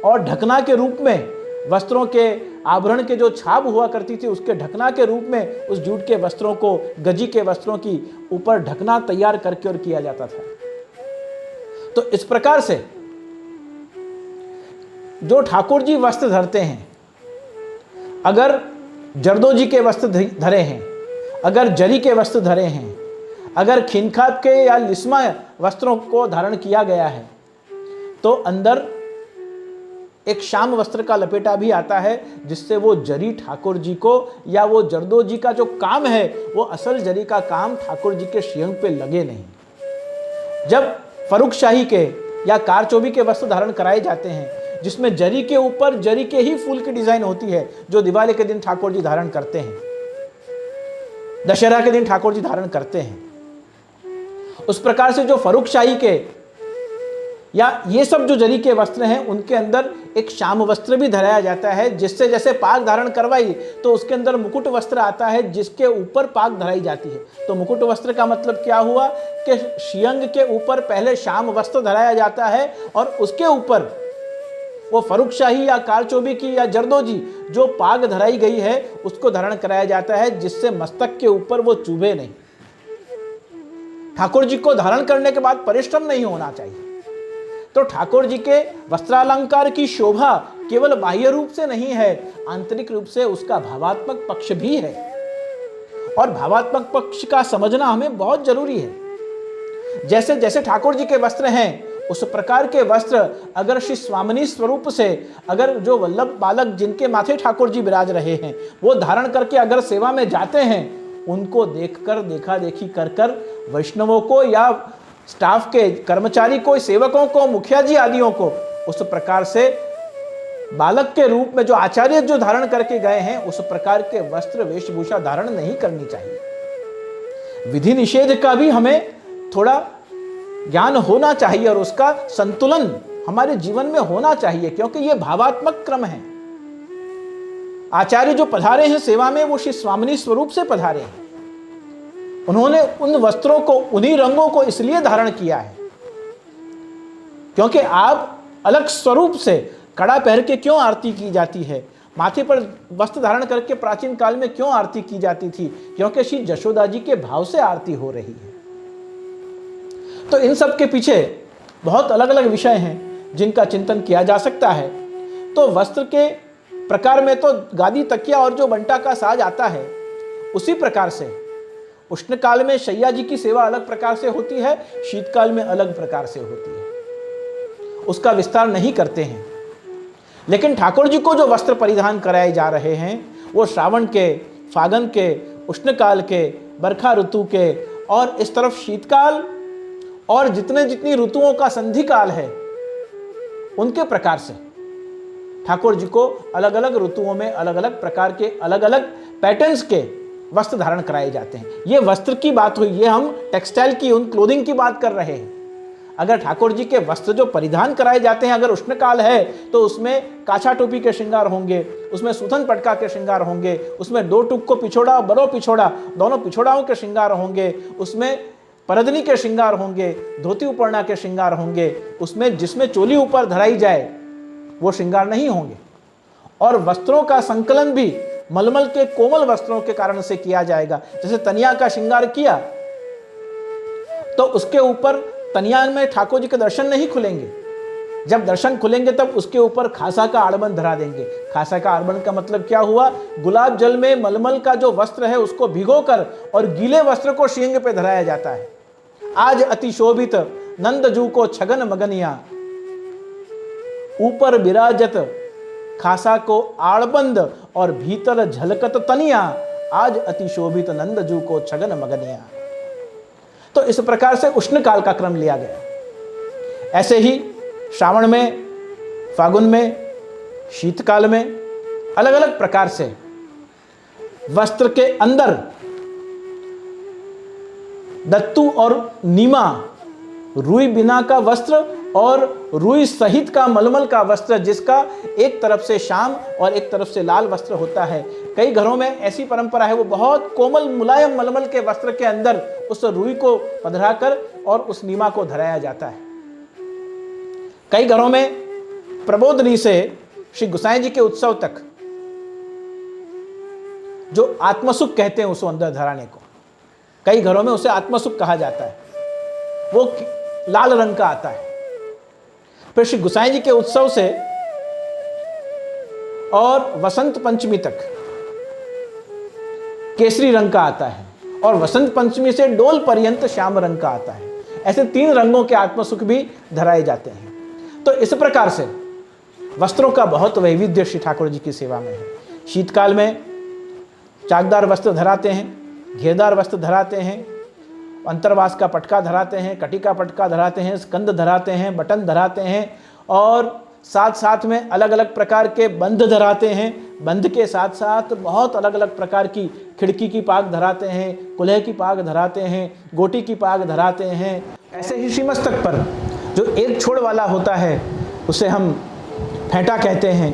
और ढकना के रूप में वस्त्रों के, आभरण के जो छाप हुआ करती थी, उसके ढकना के रूप में उस जूट के वस्त्रों को, गजी के वस्त्रों की ऊपर ढकना तैयार करके और किया जाता था। तो इस प्रकार से जो ठाकुर जी वस्त्र धरते हैं, अगर जरदोजी के वस्त्र धरे हैं, अगर जरी के वस्त्र धरे हैं, अगर खिनखाब के या लिस्मा वस्त्रों को धारण किया गया है, तो अंदर एक श्याम वस्त्र का लपेटा भी आता है, जिससे वो जरी ठाकुर जी को, या वो जरदोजी का जो काम है, वो असल जरी का काम ठाकुर जी के श्रीअंग पे लगे नहीं। जब फरुख शाही के या कारचोबी के वस्त्र धारण कराए जाते हैं, जिसमें जरी के ऊपर जरी के ही फूल की डिजाइन होती है, जो दिवाली के दिन ठाकुर जी धारण करते हैं, दशहरा के दिन ठाकुर जी धारण करते हैं, उस प्रकार से जो फरुख शाही के या ये सब जो जरी के वस्त्र हैं, उनके अंदर एक श्याम वस्त्र भी धराया जाता है, जिससे जैसे पाग धारण करवाई तो उसके अंदर मुकुट वस्त्र आता है, जिसके ऊपर पाग धराई जाती है। तो मुकुट वस्त्र का मतलब क्या हुआ कि श्रीअंग के ऊपर पहले श्याम वस्त्र धराया जाता है और उसके ऊपर वो फरुखशाही या कारचोबी की या जरदोजी जो पाग धराई गई है उसको धारण कराया जाता है, जिससे मस्तक के ऊपर वो चुभे नहीं। ठाकुर जी को धारण करने के बाद परिश्रम नहीं होना चाहिए। तो ठाकुर जी के वस्त्रालंकार की शोभा केवल बाह्य रूप से नहीं है, आंतरिक रूप से उसका भावात्मक पक्ष भी है, और भावात्मक पक्ष का समझना हमें बहुत जरूरी है। जैसे जैसे ठाकुर जी के वस्त्र हैं उस प्रकार के वस्त्र अगर श्री स्वामिनी स्वरूप से, अगर जो वल्लभ बालक जिनके माथे ठाकुर जी विराज रहे हैं वो धारण करके अगर सेवा में जाते हैं, उनको देखकर देखा देखी कर कर वैष्णवों को या स्टाफ के कर्मचारी को, सेवकों को, मुखिया जी आदियों को उस प्रकार से बालक के रूप में जो आचार्य जो धारण करके गए हैं उस प्रकार के वस्त्र वेशभूषा धारण नहीं करनी चाहिए। विधि निषेध का भी हमें थोड़ा ज्ञान होना चाहिए और उसका संतुलन हमारे जीवन में होना चाहिए, क्योंकि यह भावात्मक क्रम है। आचार्य जो पधारे हैं सेवा में वो श्री स्वामिनी स्वरूप से पधारे हैं। उन्होंने उन वस्त्रों को, उन्हीं रंगों को इसलिए धारण किया है क्योंकि आप अलग स्वरूप से कड़ा पहन के क्यों आरती की जाती है, माथे पर वस्त्र धारण करके प्राचीन काल में क्यों आरती की जाती थी, क्योंकि श्री जशोदा जी के भाव से आरती हो रही है। तो इन सब के पीछे बहुत अलग अलग विषय हैं जिनका चिंतन किया जा सकता है। तो वस्त्र के प्रकार में तो गादी, तकिया और जो बंटा का साज आता है, उसी प्रकार से उष्ण काल में शैया जी की सेवा अलग प्रकार से होती है, शीतकाल में अलग प्रकार से होती है। उसका विस्तार नहीं करते हैं। लेकिन ठाकुर जी को जो वस्त्र परिधान कराए जा रहे हैं वो श्रावण के, फागन के, उष्णकाल के, बरखा ऋतु के और इस तरफ शीतकाल और जितनी ऋतुओं का संधि काल है उनके प्रकार से ठाकुर जी को अलग अलग ऋतुओं में अलग अलग प्रकार के अलग अलग पैटर्न्स के वस्त्र धारण कराए जाते हैं। ये वस्त्र की बात हुई, ये हम टेक्सटाइल की, उन क्लोथिंग की बात कर रहे हैं। अगर ठाकुर जी के वस्त्र जो परिधान कराए जाते हैं, अगर उष्णकाल है तो उसमें काछा टोपी के श्रृंगार होंगे, उसमें सुथन पटका के श्रृंगार होंगे, उसमें दो टुक को पिछोड़ा, बरो पिछोड़ा, दोनों पिछोड़ाओं के श्रृंगार होंगे, उसमें परदनी के श्रृंगार होंगे, धोती उपरना के श्रृंगार होंगे, उसमें जिसमें चोली ऊपर धराई जाए वो श्रृंगार नहीं होंगे। और वस्त्रों का संकलन भी मलमल के कोमल वस्त्रों के कारण से किया जाएगा। जैसे तनिया का श्रृंगार किया तो उसके ऊपर तनिया में ठाकुर जी के दर्शन नहीं खुलेंगे। जब दर्शन खुलेंगे तब उसके ऊपर खासा का आड़बन धरा देंगे। खासा का आड़बन का मतलब क्या हुआ? गुलाब जल में मलमल का जो वस्त्र है उसको भिगोकर और गीले वस्त्र को शींग पे धराया जाता है। आज अति शोभित नंदजू को छगन मगनिया, ऊपर विराजत खासा को आड़बंद और भीतर झलकत तनिया, आज अति शोभित नंदजू को छगन मगनिया। तो इस प्रकार से उष्ण काल का क्रम लिया गया। ऐसे ही श्रावण में, फागुन में, शीतकाल में अलग अलग प्रकार से वस्त्र के अंदर दत्तू और नीमा, रुई बिना का वस्त्र और रुई सहित का मलमल का वस्त्र, जिसका एक तरफ से श्याम और एक तरफ से लाल वस्त्र होता है। कई घरों में ऐसी परंपरा है, वो बहुत कोमल मुलायम मलमल के वस्त्र के अंदर उस रुई को पधराकर और उस नीमा को धराया जाता है। कई घरों में प्रबोधनी से श्री गोसाई जी के उत्सव तक जो आत्मसुख कहते हैं उसको अंदर धराने को, कई घरों में उसे आत्मसुख कहा जाता है, वो लाल रंग का आता है। फिर श्री गोसाई जी के उत्सव से और वसंत पंचमी तक केसरी रंग का आता है और वसंत पंचमी से डोल पर्यंत श्याम रंग का आता है। ऐसे 3 रंगों के आत्मसुख भी धराए जाते हैं। तो इस प्रकार से वस्त्रों का बहुत वैविध्य श्री ठाकुर जी की सेवा में है। शीतकाल में चाकदार वस्त्र धराते हैं, घेरदार वस्त्र धराते हैं, अंतरवास का पटका धराते हैं, कटी का पटका धराते हैं, स्कंद धराते हैं, बटन धराते हैं और साथ साथ में अलग अलग प्रकार के बंध धराते हैं। बंध के साथ साथ बहुत अलग अलग प्रकार की खिड़की की पाग धराते हैं, कुल्हे की पाग धराते हैं, गोटी की पाग धराते हैं। ऐसे ही श्रीमस्तक पर जो एक छोड़ वाला होता है उसे हम फेंटा कहते हैं,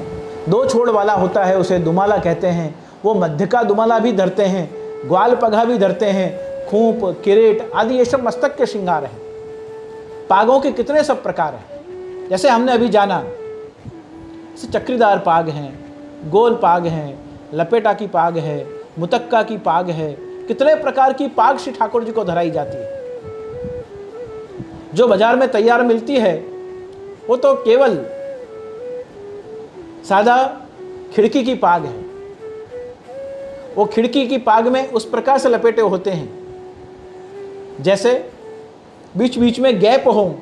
2 छोड़ वाला होता है उसे दुमाला कहते हैं। वो मध्य का दुमाला भी धरते हैं, ग्वाल पघा भी धरते हैं, खूंप, किरीट आदि ये सब मस्तक के श्रृंगार हैं। पागों के कितने सब प्रकार हैं। जैसे हमने अभी जाना चक्रीदार पाग हैं, गोल पाग हैं, लपेटा की पाग है, मुतक्का की पाग है, कितने प्रकार की पाग श्री ठाकुर जी को धराई जाती है। जो बाजार में तैयार मिलती है वो तो केवल सादा खिड़की की पाग है। वो खिड़की की पाग में उस प्रकार से लपेटे होते हैं जैसे बीच बीच में गैप हो,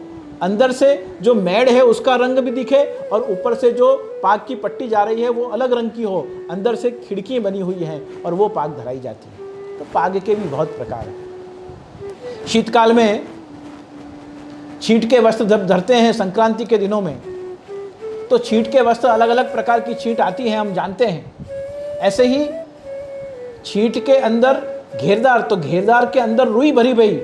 अंदर से जो मैड़ है उसका रंग भी दिखे और ऊपर से जो पाग की पट्टी जा रही है वो अलग रंग की हो, अंदर से खिड़की बनी हुई हैं और वो पाग धराई जाती है। तो पाग के भी बहुत प्रकार हैं। शीतकाल में छींट के वस्त्र जब धरते हैं संक्रांति के दिनों में, तो छींट के वस्त्र अलग अलग प्रकार की छींट आती है, हम जानते हैं। ऐसे ही छींट के अंदर घेरदार, तो घेरदार के अंदर रुई भरी भई,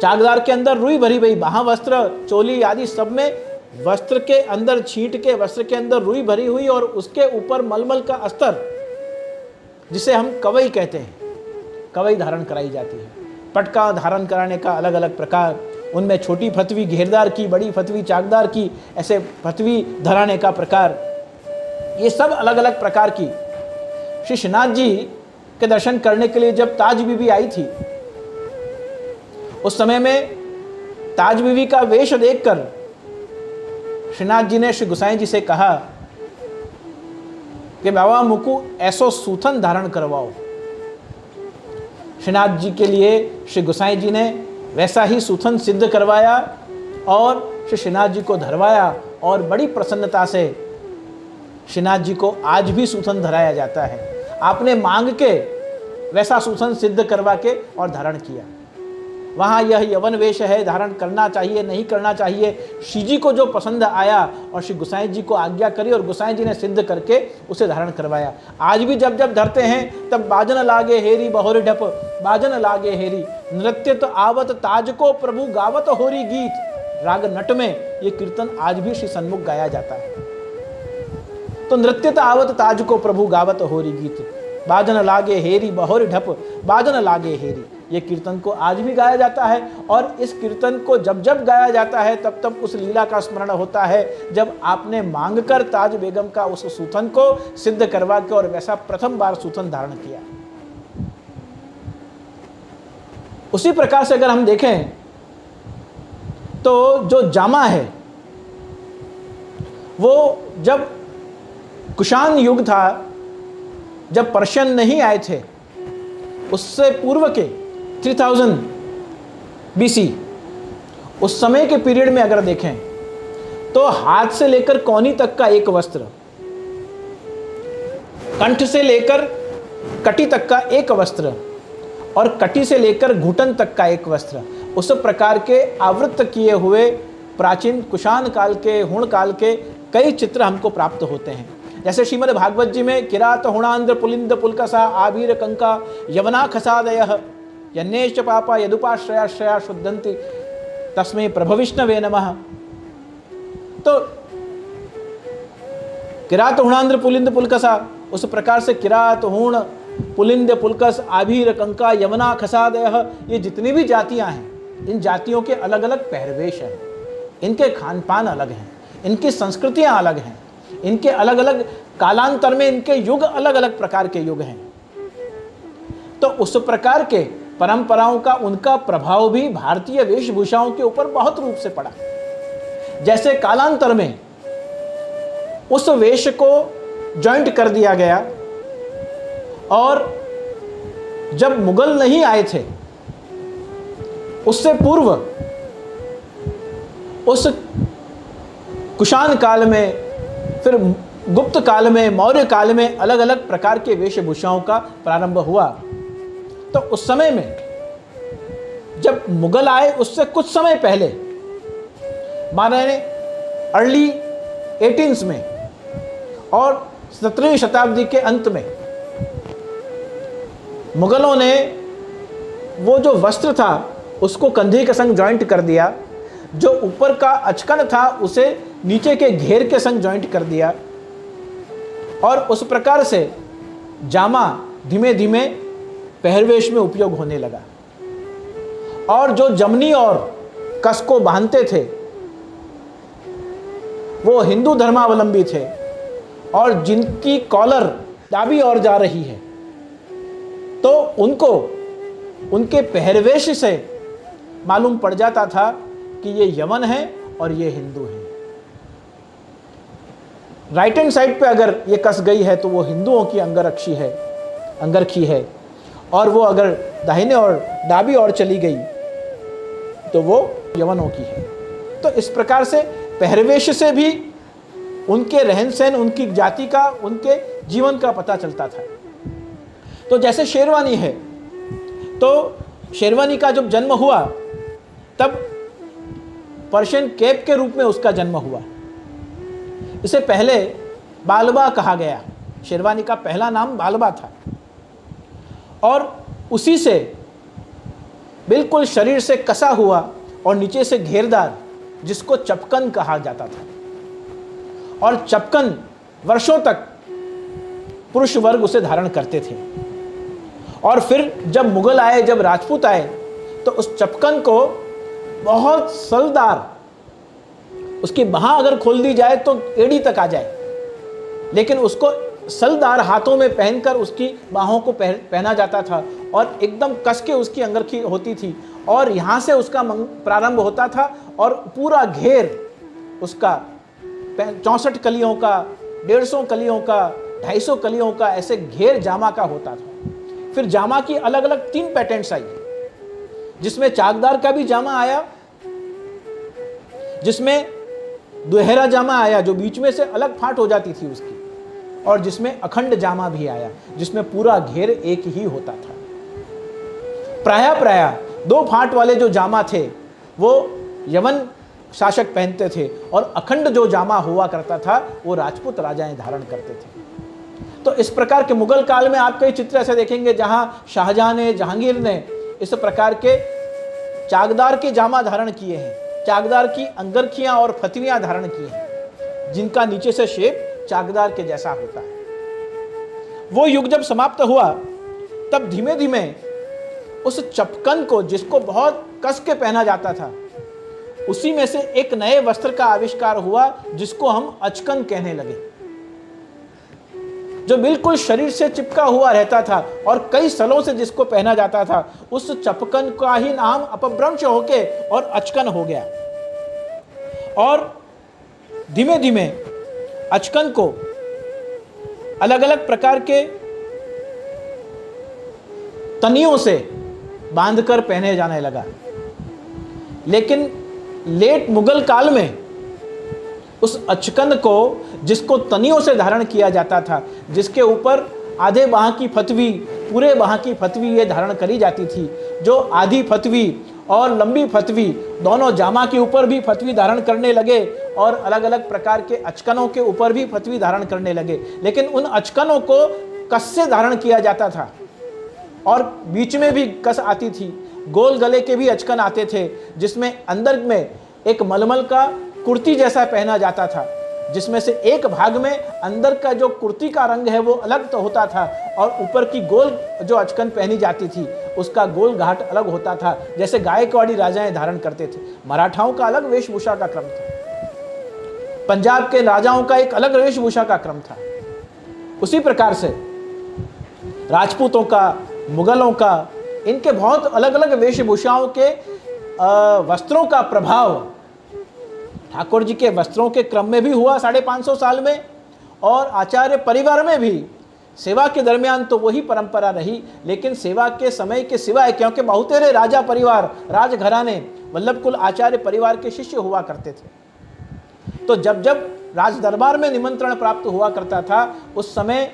चाकदार के अंदर रुई भरी भई, महावस्त्र, चोली आदि सब में वस्त्र के अंदर, छींट के वस्त्र के अंदर रुई भरी हुई और उसके ऊपर मलमल का अस्तर, जिसे हम कवई कहते हैं, कवई धारण कराई जाती है। पटका धारण कराने का अलग अलग प्रकार, उनमें छोटी फतवी घेरदार की, बड़ी फतवी चाकदार की, ऐसे फतवी धराने का प्रकार, ये सब अलग अलग प्रकार की। श्री श्रीनाथ जी के दर्शन करने के लिए जब ताज बीबी आई थी, उस समय में ताज बीबी का वेश देखकर श्रीनाथ जी ने श्री गोसाई जी से कहा कि बाबा मुकु ऐसो सूथन धारण करवाओ। श्रीनाथ जी के लिए श्री गोसाई जी ने वैसा ही सूथन सिद्ध करवाया और श्री श्रीनाथ जी को धरवाया और बड़ी प्रसन्नता से श्रीनाथ जी को आज भी सूथन धराया जाता है। आपने मांग के वैसा सूथन सिद्ध करवा के और धारण किया। वहाँ यह यवन वेश है, धारण करना चाहिए नहीं करना चाहिए, श्री जी को जो पसंद आया और श्री गोसाई जी को आज्ञा करी और गोसाई जी ने सिद्ध करके उसे धारण करवाया। आज भी जब जब धरते हैं तब बाजन लागे हेरी बहोरी ढप, बाजन लागे हेरी, नृत्य तो आवत ताज को प्रभु गावत होरी गीत। राग नट में ये कीर्तन आज भी श्री सन्मुख गाया जाता है। तो नृत्य तो आवत ताज को प्रभु गावत होरी गीत, बाजन लागे हेरी बहोरी ढप, बाजन लागे हेरी, ये कीर्तन को आज भी गाया जाता है। और इस कीर्तन को जब जब गाया जाता है तब तब उस लीला का स्मरण होता है जब आपने मांगकर ताज बेगम का उस सूथन को सिद्ध करवा के और वैसा प्रथम बार सूथन धारण किया। उसी प्रकार से अगर हम देखें तो जो जामा है वो जब कुषाण युग था, जब पर्शियन नहीं आए थे, उससे पूर्व के 3000 BC, उस समय के पीरियड में अगर देखें तो हाथ से लेकर कौनी तक का एक वस्त्र, कंठ से लेकर कटी तक का एक वस्त्र और कटी से लेकर घुटन तक का एक वस्त्र, उस प्रकार के आवृत किए हुए प्राचीन कुषाण काल के, हुण काल के कई चित्र हमको प्राप्त होते हैं। जैसे श्रीमद् भागवत जी में किरात हुणांद्र पुलिंद पुलकसा आभीर कंका यवना खसादयः यन्नेश्च पापा यदुपाश्रयाश्रया शुद्धन्ति तस्मै प्रभविष्णवे नमः। तो किरात हुणांद्र पुलिंद पुलकसा, उस प्रकार से किरात हुण पुलिंद पुलकस आभीर कंका यवना खसादयः, ये जितनी भी जातियां हैं, इन जातियों के अलग अलग पहरवेश हैं, इनके खान पान अलग हैं, इनकी संस्कृतियां अलग हैं, इनके अलग अलग कालांतर में इनके युग अलग अलग प्रकार के युग हैं। तो उस प्रकार के परंपराओं का उनका प्रभाव भी भारतीय वेशभूषाओं के ऊपर बहुत रूप से पड़ा। जैसे कालांतर में उस वेश को जॉइंट कर दिया गया और जब मुगल नहीं आए थे उससे पूर्व उस कुषाण काल में, फिर गुप्त काल में, मौर्य काल में अलग अलग प्रकार के वेशभूषाओं का प्रारंभ हुआ। तो उस समय में जब मुगल आए उससे कुछ समय पहले, माने अर्ली 18s में और 17वीं शताब्दी के अंत में, मुगलों ने वो जो वस्त्र था उसको कंधे के संग जॉइंट कर दिया, जो ऊपर का अचकन था उसे नीचे के घेर के संग जॉइंट कर दिया और उस प्रकार से जामा धीमे धीमे पहरवेश में उपयोग होने लगा। और जो जमनी और कस को बांधते थे वो हिंदू धर्मावलंबी थे और जिनकी कॉलर दाबी और जा रही है, तो उनको उनके पहरवेश से मालूम पड़ जाता था कि ये यमन है और ये हिंदू है। राइट हैंड साइड पे अगर ये कस गई है तो वो हिंदुओं की अंगरखी है, और वो अगर दाहिने और डाबी ओर चली गई तो वो यमनों की है। तो इस प्रकार से पहरवेश से भी उनके रहन सहन, उनकी जाति का, उनके जीवन का पता चलता था। तो जैसे शेरवानी है, तो शेरवानी का जब जन्म हुआ तब पर्शियन कैप के रूप में उसका जन्म हुआ। इसे पहले बालबा कहा गया। शेरवानी का पहला नाम बालबा था और उसी से बिल्कुल शरीर से कसा हुआ और नीचे से घेरदार, जिसको चपकन कहा जाता था। और चपकन वर्षों तक पुरुष वर्ग उसे धारण करते थे। और फिर जब मुगल आए, जब राजपूत आए, तो उस चपकन को बहुत सलदार, उसकी बाह अगर खोल दी जाए तो एड़ी तक आ जाए, लेकिन उसको सलदार हाथों में पहनकर उसकी बाहों को पहना जाता था और एकदम कस के उसकी अंगरखी होती थी और यहाँ से उसका प्रारंभ होता था और पूरा घेर उसका 64 कलियों का, 150 कलियों का, 250 कलियों का, ऐसे घेर जामा का होता था। फिर जामा की अलग अलग 3 पैटर्न्स आई, जिसमें चाकदार का भी जामा आया, जिसमें दोहरा जामा आया जो बीच में से अलग फाट हो जाती थी उसकी, और जिसमें अखंड जामा भी आया जिसमें पूरा घेर एक ही होता था। प्रायः 2 फाट वाले जो जामा थे वो यमन शासक पहनते थे और अखंड जो जामा हुआ करता था वो राजपूत राजाएं धारण करते थे। तो इस प्रकार के मुगल काल में आप कई चित्र ऐसे देखेंगे जहां शाहजहां ने, जहांगीर ने इस प्रकार के चाकदार के जामा धारण किए हैं, चाकदार की अंगरखियां और फतवियां धारण की हैं, जिनका नीचे से शेप चाकदार के जैसा होता है। वो युग जब समाप्त हुआ तब धीमे धीमे उस चपकन को, जिसको बहुत कस के पहना जाता था, उसी में से एक नए वस्त्र का आविष्कार हुआ जिसको हम अचकन कहने लगे, जो बिल्कुल शरीर से चिपका हुआ रहता था और कई सलों से जिसको पहना जाता था। उस चपकन का ही नाम अपभ्रंश होके और अचकन हो गया। और धीमे धीमे अचकन को अलग अलग प्रकार के तनियों से बांधकर पहने जाने लगा। लेकिन लेट मुगल काल में उस अचकन को, जिसको तनियों से धारण किया जाता था, जिसके ऊपर आधे बाह की फतवी, पूरे बाह की फतवी ये धारण करी जाती थी, जो आधी फतवी और लंबी फतवी दोनों जामा के ऊपर भी फतवी धारण करने लगे और अलग अलग प्रकार के अचकनों के ऊपर भी फतवी धारण करने लगे। लेकिन उन अचकनों को कस से धारण किया जाता था और बीच में भी कस आती थी। गोल गले के भी अचकन आते थे, जिसमें अंदर में एक मलमल का कुर्ती जैसा पहना जाता था, जिसमें से एक भाग में अंदर का जो कुर्ती का रंग है वो अलग तो होता था और ऊपर की गोल जो अचकन पहनी जाती थी उसका गोल घाट अलग होता था, जैसे गायकवाड़ी राजाएं धारण करते थे। मराठाओं का अलग वेशभूषा का क्रम था, पंजाब के राजाओं का एक अलग वेशभूषा का क्रम था। उसी प्रकार से राजपूतों का, मुगलों का, इनके बहुत अलग अलग वेशभूषाओं के वस्त्रों का प्रभाव ठाकुर जी के वस्त्रों के क्रम में भी हुआ 550 साल में, और आचार्य परिवार में भी सेवा के दरमियान तो वही परंपरा रही। लेकिन सेवा के समय के सिवाय, क्योंकि बहुतेरे राजा परिवार, राजघराने वल्लभ कुल आचार्य परिवार के शिष्य हुआ करते थे, तो जब जब राज दरबार में निमंत्रण प्राप्त हुआ करता था उस समय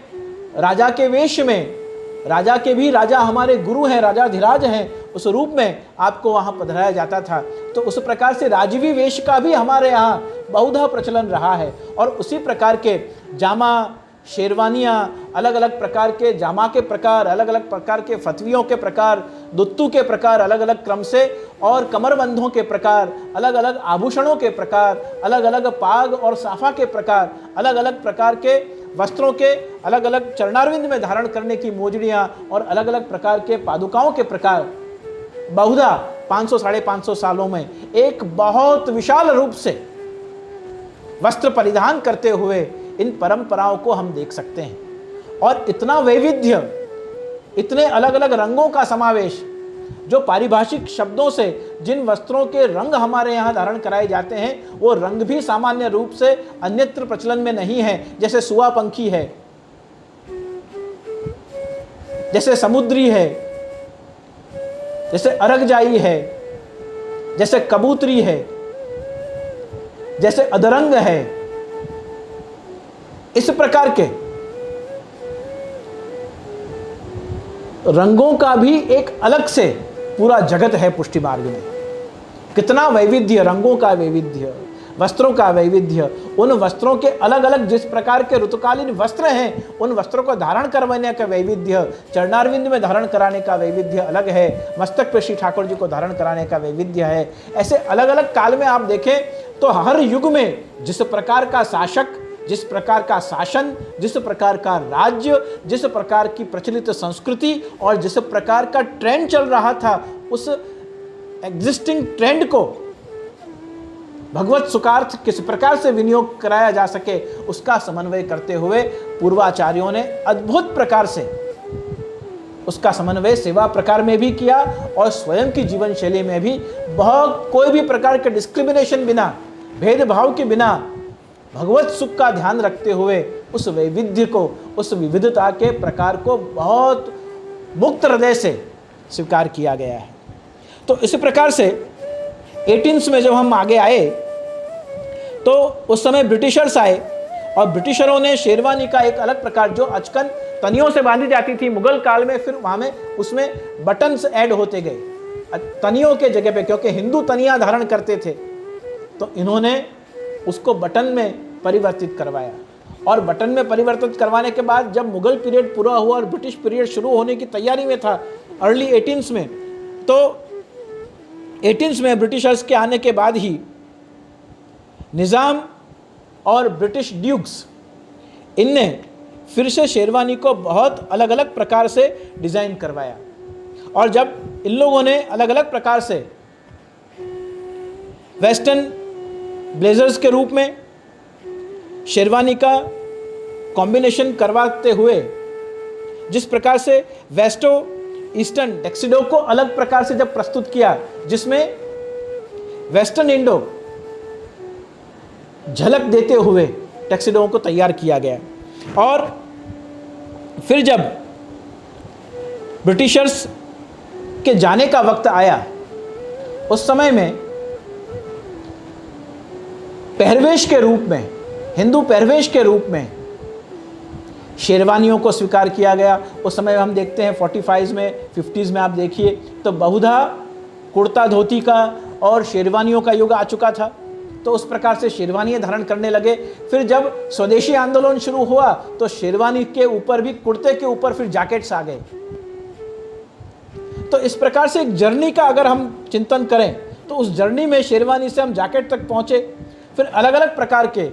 राजा के वेश में, राजा के भी राजा हमारे गुरु हैं, राजाधिराज हैं, उस रूप में आपको वहाँ पधराया जाता था। तो उस प्रकार से राजवी वेश का भी हमारे यहाँ बहुधा प्रचलन रहा है। और उसी प्रकार के जामा, शेरवानियाँ, अलग अलग प्रकार के जामा के प्रकार, अलग अलग प्रकार के फतवियों के प्रकार, दुत्तू के प्रकार अलग अलग क्रम से, और कमरबंधों के प्रकार, अलग अलग आभूषणों के प्रकार, अलग अलग पाग और साफा के प्रकार, अलग अलग प्रकार के वस्त्रों के, अलग अलग चरणारविंद में धारण करने की मोजड़ियाँ और अलग अलग प्रकार के पादुकाओं के प्रकार बहुधा 500 साढ़े 500 सालों में एक बहुत विशाल रूप से वस्त्र परिधान करते हुए इन परंपराओं को हम देख सकते हैं। और इतना वैविध्य, इतने अलग अलग रंगों का समावेश, जो पारिभाषिक शब्दों से जिन वस्त्रों के रंग हमारे यहाँ धारण कराए जाते हैं वो रंग भी सामान्य रूप से अन्यत्र प्रचलन में नहीं है। जैसे सुआ पंखी है, जैसे समुद्री है, जैसे अरगजाई है, जैसे कबूतरी है, जैसे अधरंग है। इस प्रकार के रंगों का भी एक अलग से पूरा जगत है पुष्टि मार्ग में। कितना वैविध्य, रंगों का वैविध्य, वस्त्रों का वैविध्य, उन वस्त्रों के अलग अलग जिस प्रकार के ऋतुकालीन वस्त्र हैं उन वस्त्रों को धारण करवाने का वैविध्य, चरणारविंद में धारण कराने का वैविध्य अलग है, मस्तक पे श्री ठाकुर जी को धारण कराने का वैविध्य है। ऐसे अलग अलग काल में आप देखें तो हर युग में जिस प्रकार का शासक, जिस प्रकार का शासन, जिस प्रकार का राज्य, जिस प्रकार की प्रचलित संस्कृति और जिस प्रकार का ट्रेंड चल रहा था, उस एग्जिस्टिंग ट्रेंड को भगवत सुखार्थ किस प्रकार से विनियोग कराया जा सके उसका समन्वय करते हुए पूर्वाचार्यों ने अद्भुत प्रकार से उसका समन्वय सेवा प्रकार में भी किया और स्वयं की जीवन शैली में भी बहुत कोई भी प्रकार के डिस्क्रिमिनेशन बिना, भेदभाव के बिना भगवत सुख का ध्यान रखते हुए उस वैविध्य को, उस विविधता के प्रकार को बहुत मुक्त हृदय से स्वीकार किया गया है। तो इस प्रकार से 18th में जब हम आगे आए तो उस समय ब्रिटिशर्स आए और ब्रिटिशरों ने शेरवानी का एक अलग प्रकार, जो अचकन तनियों से बांधी जाती थी मुगल काल में, फिर वहाँ में उसमें बटन्स ऐड होते गए तनियों के जगह पे, क्योंकि हिंदू तनियाँ धारण करते थे तो इन्होंने उसको बटन में परिवर्तित करवाया। और बटन में परिवर्तित करवाने के बाद जब मुगल पीरियड पूरा हुआ और ब्रिटिश पीरियड शुरू होने की तैयारी में था अर्ली 18th में, तो 18th में ब्रिटिशर्स के आने के बाद ही निज़ाम और ब्रिटिश ड्यूक्स इनने फिर से शेरवानी को बहुत अलग अलग प्रकार से डिज़ाइन करवाया। और जब इन लोगों ने अलग अलग प्रकार से वेस्टर्न ब्लेजर्स के रूप में शेरवानी का कॉम्बिनेशन करवाते हुए जिस प्रकार से वेस्टो ईस्टर्न टैक्सिडो को अलग प्रकार से जब प्रस्तुत किया, जिसमें वेस्टर्न इंडो झलक देते हुए टैक्सिडो को तैयार किया गया। और फिर जब ब्रिटिशर्स के जाने का वक्त आया उस समय में पहरवेश के रूप में, हिंदू पहरवेश के रूप में शेरवानियों को स्वीकार किया गया। उस समय हम देखते हैं 45 में 50s में आप देखिए तो बहुधा कुर्ता धोती का और शेरवानियों का युग आ चुका था, तो उस प्रकार से शेरवानियाँ धारण करने लगे। फिर जब स्वदेशी आंदोलन शुरू हुआ तो शेरवानी के ऊपर भी, कुर्ते के ऊपर फिर जैकेट्स आ गए। तो इस प्रकार से एक जर्नी का अगर हम चिंतन करें तो उस जर्नी में शेरवानी से हम जैकेट तक पहुँचे। फिर अलग अलग प्रकार के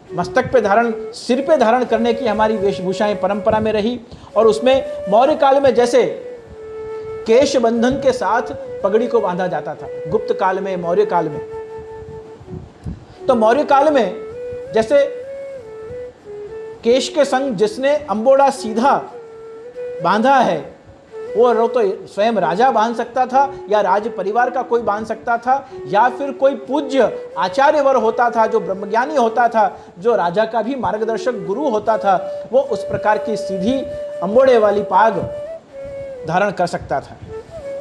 मस्तक पे धारण, सिर पे धारण करने की हमारी वेशभूषाएं परंपरा में रही। और उसमें मौर्य काल में जैसे केश बंधन के साथ पगड़ी को बांधा जाता था, गुप्त काल में, मौर्य काल में, तो मौर्य काल में जैसे केश के संग जिसने अंबोड़ा सीधा बांधा है वो तो स्वयं राजा बांध सकता था या राज परिवार का कोई बांध सकता था या फिर कोई पूज्य आचार्यवर होता था जो ब्रह्मज्ञानी होता था, जो राजा का भी मार्गदर्शक गुरु होता था, वो उस प्रकार की सीधी अंबोड़े वाली पाग धारण कर सकता था।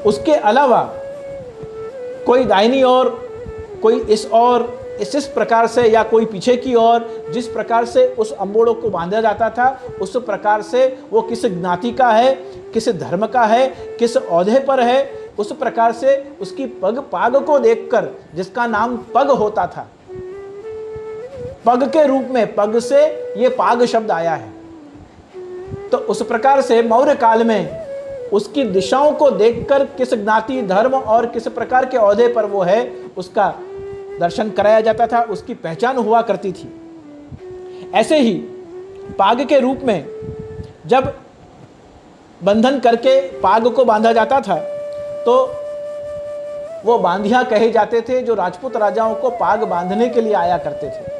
उसके अलावा कोई दाहिनी ओर, कोई इस ओर, इस प्रकार से या कोई पीछे की ओर, जिस प्रकार से उस अंबोड़ों को बांधा जाता था उस प्रकार से वो किस ज्ञाति का है, किस धर्म का है, किस औहदे पर है, उस प्रकार से उसकी पग पाग को देखकर, जिसका नाम पग होता था, पग के रूप में पग से ये पाग शब्द आया है। तो उस प्रकार से मौर्य काल में उसकी दिशाओं को देखकर किस ज्ञाति, धर्म और किस प्रकार के औहदे पर वो है उसका दर्शन कराया जाता था, उसकी पहचान हुआ करती थी। ऐसे ही पाग के रूप में जब बंधन करके पाग को बांधा जाता था तो वो बांधिया कहे जाते थे जो राजपूत राजाओं को पाग बांधने के लिए आया करते थे।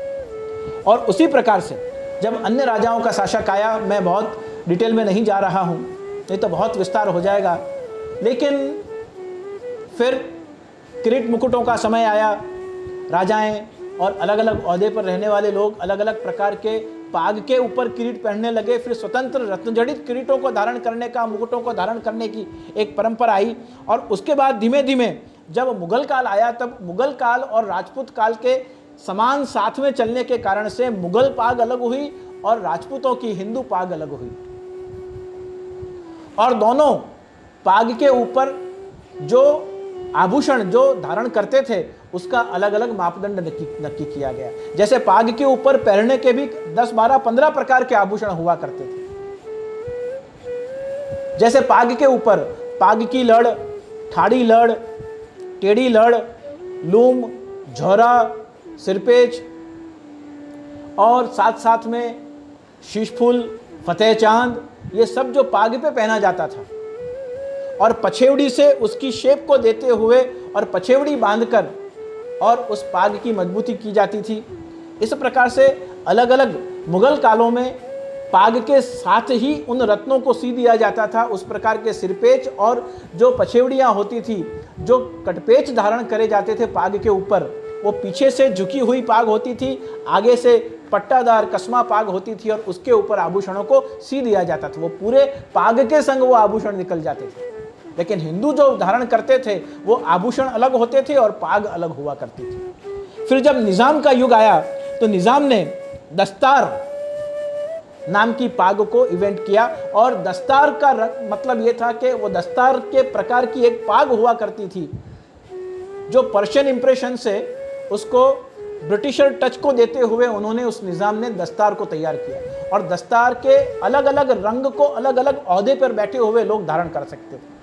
और उसी प्रकार से जब अन्य राजाओं का शासक आया, मैं बहुत डिटेल में नहीं जा रहा हूँ, नहीं तो बहुत विस्तार हो जाएगा, लेकिन फिर किरीट मुकुटों का समय आया। राजाएं और अलग अलग ओहदे पर रहने वाले लोग अलग अलग प्रकार के पाग के ऊपर किरीट पहनने लगे। फिर स्वतंत्र रत्नजड़ित किरीटों को धारण करने का, मुकुटों को धारण करने की एक परंपरा आई। और उसके बाद धीमे धीमे जब मुगल काल आया, तब मुगल काल और राजपूत काल के समान साथ में चलने के कारण से मुगल पाग अलग हुई और राजपूतों की हिंदू पाग अलग हुई। और दोनों पाग के ऊपर जो आभूषण जो धारण करते थे उसका अलग अलग मापदंड नक्की किया गया। जैसे पाग के ऊपर पहनने के भी 10, 12, 15 प्रकार के आभूषण हुआ करते थे। जैसे पाग के ऊपर पाग की लड़, ठाड़ी लड़, टेढ़ी लड़, लूम, झोरा, सिरपेच और साथ साथ में शीशफूल, फतेह चांद, ये सब जो पाग पे पहना जाता था। और पछेवड़ी से उसकी शेप को देते हुए और पछेवड़ी बांधकर और उस पाग की मजबूती की जाती थी। इस प्रकार से अलग अलग मुगल कालों में पाग के साथ ही उन रत्नों को सी दिया जाता था। उस प्रकार के सिरपेच और जो पछेवड़ियाँ होती थी, जो कटपेच धारण करे जाते थे पाग के ऊपर, वो पीछे से झुकी हुई पाग होती थी, आगे से पट्टादार कसमा पाग होती थी और उसके ऊपर आभूषणों को सी दिया जाता था। वो पूरे पाग के संग वो आभूषण निकल जाते थे। लेकिन हिंदू जो धारण करते थे वो आभूषण अलग होते थे और पाग अलग हुआ करती थी। फिर जब निज़ाम का युग आया तो निज़ाम ने दस्तार नाम की पाग को इवेंट किया। और दस्तार का मतलब ये था कि वो दस्तार के प्रकार की एक पाग हुआ करती थी जो पर्शियन इंप्रेशन से उसको ब्रिटिशर टच को देते हुए उन्होंने उस निज़ाम ने दस्तार को तैयार किया। और दस्तार के अलग अलग रंग को अलग अलग ओहदे पर बैठे हुए लोग धारण कर सकते थे।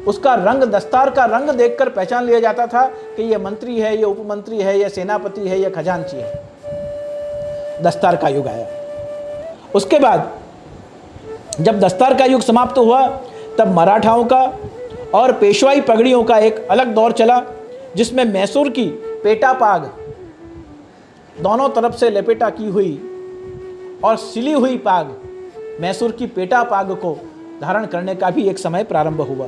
उसका रंग, दस्तार का रंग देखकर पहचान लिया जाता था कि ये मंत्री है, ये उपमंत्री है, ये सेनापति है, ये खजांची है। दस्तार का युग आया। उसके बाद जब दस्तार का युग समाप्त हुआ तब मराठाओं का और पेशवाई पगड़ियों का एक अलग दौर चला, जिसमें मैसूर की पेटा पाग, दोनों तरफ से लपेटा की हुई और सिली हुई पाग, मैसूर की पेटा पाग को धारण करने का भी एक समय प्रारंभ हुआ।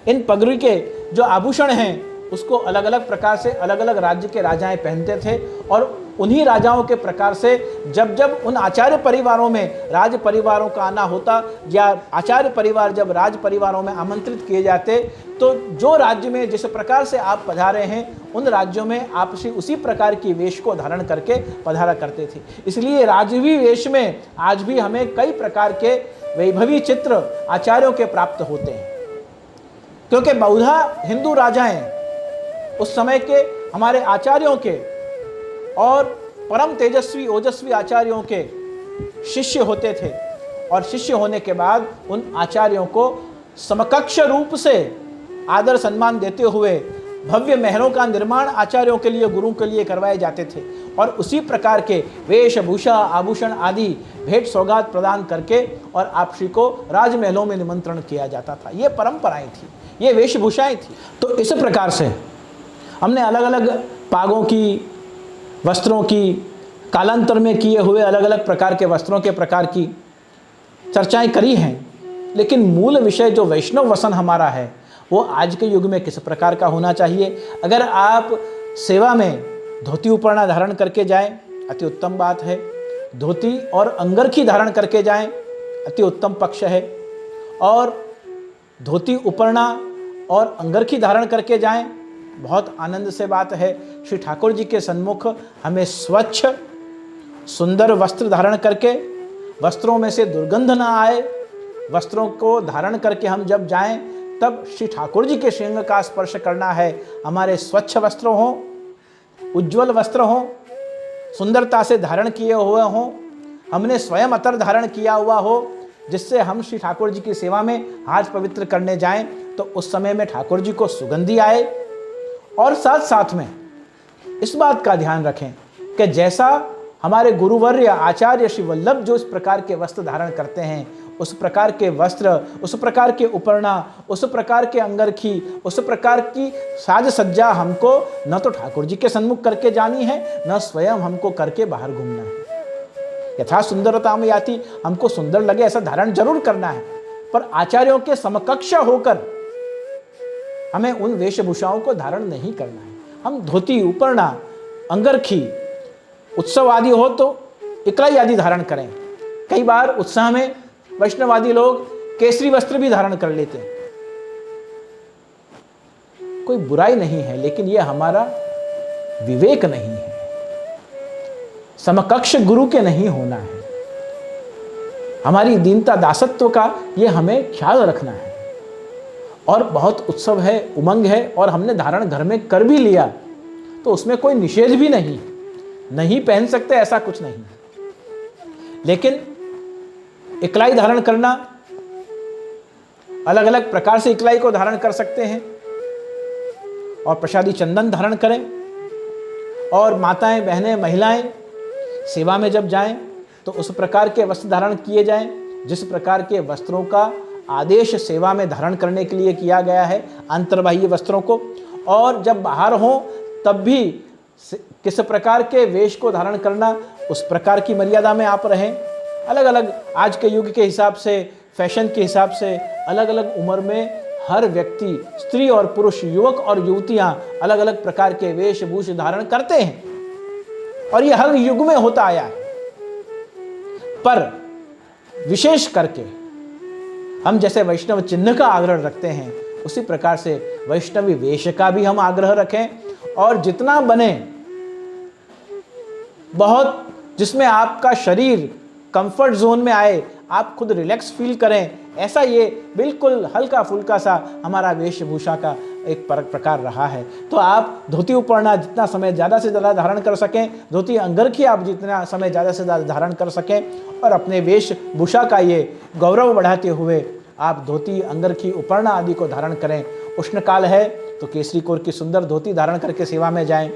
इन पगड़ी के जो आभूषण हैं उसको अलग अलग प्रकार से अलग अलग राज्य के राजाएं पहनते थे। और उन्हीं राजाओं के प्रकार से जब जब उन आचार्य परिवारों में राज परिवारों का आना होता या आचार्य परिवार जब राज परिवारों में आमंत्रित किए जाते, तो जो राज्य में जिस प्रकार से आप पधारे हैं उन राज्यों में आप उसी प्रकार की वेश को धारण करके पधारा करते थे। इसलिए राजवी वेश में आज भी हमें कई प्रकार के वैभवी चित्र आचार्यों के प्राप्त होते हैं, क्योंकि बहुधा हिंदू राजाएं उस समय के हमारे आचार्यों के और परम तेजस्वी ओजस्वी आचार्यों के शिष्य होते थे। और शिष्य होने के बाद उन आचार्यों को समकक्ष रूप से आदर सम्मान देते हुए भव्य महलों का निर्माण आचार्यों के लिए, गुरुओं के लिए करवाए जाते थे। और उसी प्रकार के वेशभूषा, आभूषण आदि भेंट सौगात प्रदान करके और आप श्री को राजमहलों में निमंत्रण किया जाता था। ये परंपराएं थी, ये वेशभूषाएं थी। तो इस प्रकार से हमने अलग अलग पागों की, वस्त्रों की, कालांतर में किए हुए अलग अलग प्रकार के वस्त्रों के प्रकार की चर्चाएं करी हैं। लेकिन मूल विषय जो वैष्णव वसन हमारा है वो आज के युग में किस प्रकार का होना चाहिए। अगर आप सेवा में धोती उपरना धारण करके जाएं, अति उत्तम बात है। धोती और अंगरखी धारण करके जाएं, अति उत्तम पक्ष है। और धोती उपरना और अंगरखी धारण करके जाएं, बहुत आनंद से बात है। श्री ठाकुर जी के सन्मुख हमें स्वच्छ सुंदर वस्त्र धारण करके, वस्त्रों में से दुर्गंध ना आए, वस्त्रों को धारण करके हम जब जाएं तब श्री ठाकुर जी के श्रृंग का स्पर्श करना है। हमारे स्वच्छ वस्त्र हों, उज्ज्वल वस्त्र हों, सुंदरता से धारण किए हुए हों, हमने स्वयं अतर धारण किया हुआ हो, जिससे हम श्री ठाकुर जी की सेवा में हाथ पवित्र करने जाएं तो उस समय में ठाकुर जी को सुगंधी आए। और साथ साथ में इस बात का ध्यान रखें कि जैसा हमारे गुरुवर्य आचार्य श्री वल्लभ जो इस प्रकार के वस्त्र धारण करते हैं, उस प्रकार के वस्त्र, उस प्रकार के उपरना, उस प्रकार के अंगरखी, उस प्रकार की साज सज्जा हमको न तो ठाकुर जी के सन्मुख करके जानी है, न स्वयं हमको करके बाहर घूमना है। यथा सुंदरता में याति, हमको सुंदर लगे ऐसा धारण जरूर करना है, पर आचार्यों के समकक्ष होकर हमें उन वेशभूषाओं को धारण नहीं करना है। हम धोती, उपरना, अंगरखी, उत्सव आदि हो तो इकलाई आदि धारण करें। कई बार उत्साह में वैष्णवादी लोग केसरी वस्त्र भी धारण कर लेते हैं, कोई बुराई नहीं है, लेकिन यह हमारा विवेक नहीं है, समकक्ष गुरु के नहीं होना है। हमारी दीनता दासत्व का यह हमें ख्याल रखना है। और बहुत उत्सव है, उमंग है और हमने धारण घर में कर भी लिया तो उसमें कोई निषेध भी नहीं, नहीं पहन सकते ऐसा कुछ नहीं। लेकिन इकलाई धारण करना, अलग अलग प्रकार से इकलाई को धारण कर सकते हैं और प्रसादी चंदन धारण करें। और माताएं, बहनें, महिलाएं सेवा में जब जाएं तो उस प्रकार के वस्त्र धारण किए जाएं जिस प्रकार के वस्त्रों का आदेश सेवा में धारण करने के लिए किया गया है, अंतर्बाह्य वस्त्रों को। और जब बाहर हो तब भी किस प्रकार के वेश को धारण करना, उस प्रकार की मर्यादा में आप रहें। अलग अलग आज के युग के हिसाब से, फैशन के हिसाब से अलग अलग उम्र में हर व्यक्ति, स्त्री और पुरुष, युवक और युवतियां अलग अलग प्रकार के वेशभूष धारण करते हैं और यह हर युग में होता आया है। पर विशेष करके हम जैसे वैष्णव चिन्ह का आग्रह रखते हैं, उसी प्रकार से वैष्णवी वेश का भी हम आग्रह रखें। और जितना बने बहुत, जिसमें आपका शरीर कंफर्ट जोन में आए, आप खुद रिलैक्स फील करें, ऐसा ये बिल्कुल हल्का फुल्का सा हमारा वेशभूषा का एक प्रकार रहा है। तो आप धोती उपरना जितना समय ज़्यादा से ज़्यादा धारण कर सकें, धोती अंगरखी आप जितना समय ज़्यादा से ज़्यादा धारण कर सकें और अपने वेशभूषा का ये गौरव बढ़ाते हुए आप धोती, अंगरखी, उपरना आदि को धारण करें। उष्णकाल है तो केसरी कोर की सुंदर धोती धारण करके सेवा में जाएं।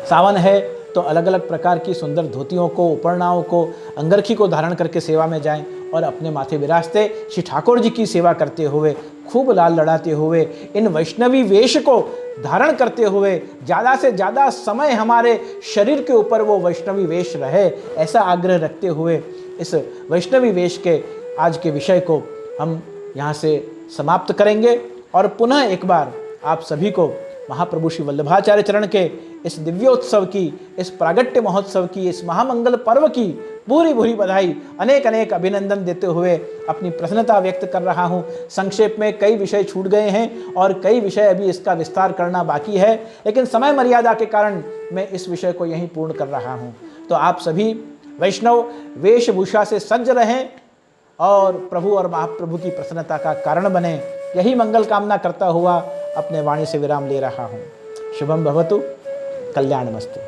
सावन है तो अलग अलग प्रकार की सुंदर धोतियों को, उपरनाओं को, अंगरखी को धारण करके सेवा में जाएं और अपने माथे विराजते श्री ठाकुर जी की सेवा करते हुए, खूब लाल लड़ाते हुए, इन वैष्णवी वेश को धारण करते हुए ज़्यादा से ज़्यादा समय हमारे शरीर के ऊपर वो वैष्णवी वेश रहे, ऐसा आग्रह रखते हुए इस वैष्णवी वेश के आज के विषय को हम यहाँ से समाप्त करेंगे। और पुनः एक बार आप सभी को महाप्रभु श्री वल्लभाचार्य चरण के इस दिव्योत्सव की, इस प्रागट्य महोत्सव की, इस महामंगल पर्व की पूरी पूरी बधाई, अनेक अनेक अभिनंदन देते हुए अपनी प्रसन्नता व्यक्त कर रहा हूँ। संक्षेप में कई विषय छूट गए हैं और कई विषय अभी इसका विस्तार करना बाकी है, लेकिन समय मर्यादा के कारण मैं इस विषय को यहीं पूर्ण कर रहा हूँ। तो आप सभी वैष्णव वेशभूषा से सज्ज रहें और प्रभु और महाप्रभु की प्रसन्नता का कारण बने, यही मंगल कामना करता हुआ अपने वाणी से विराम ले रहा हूँ। शुभम भवतु, कल्याणमस्तु।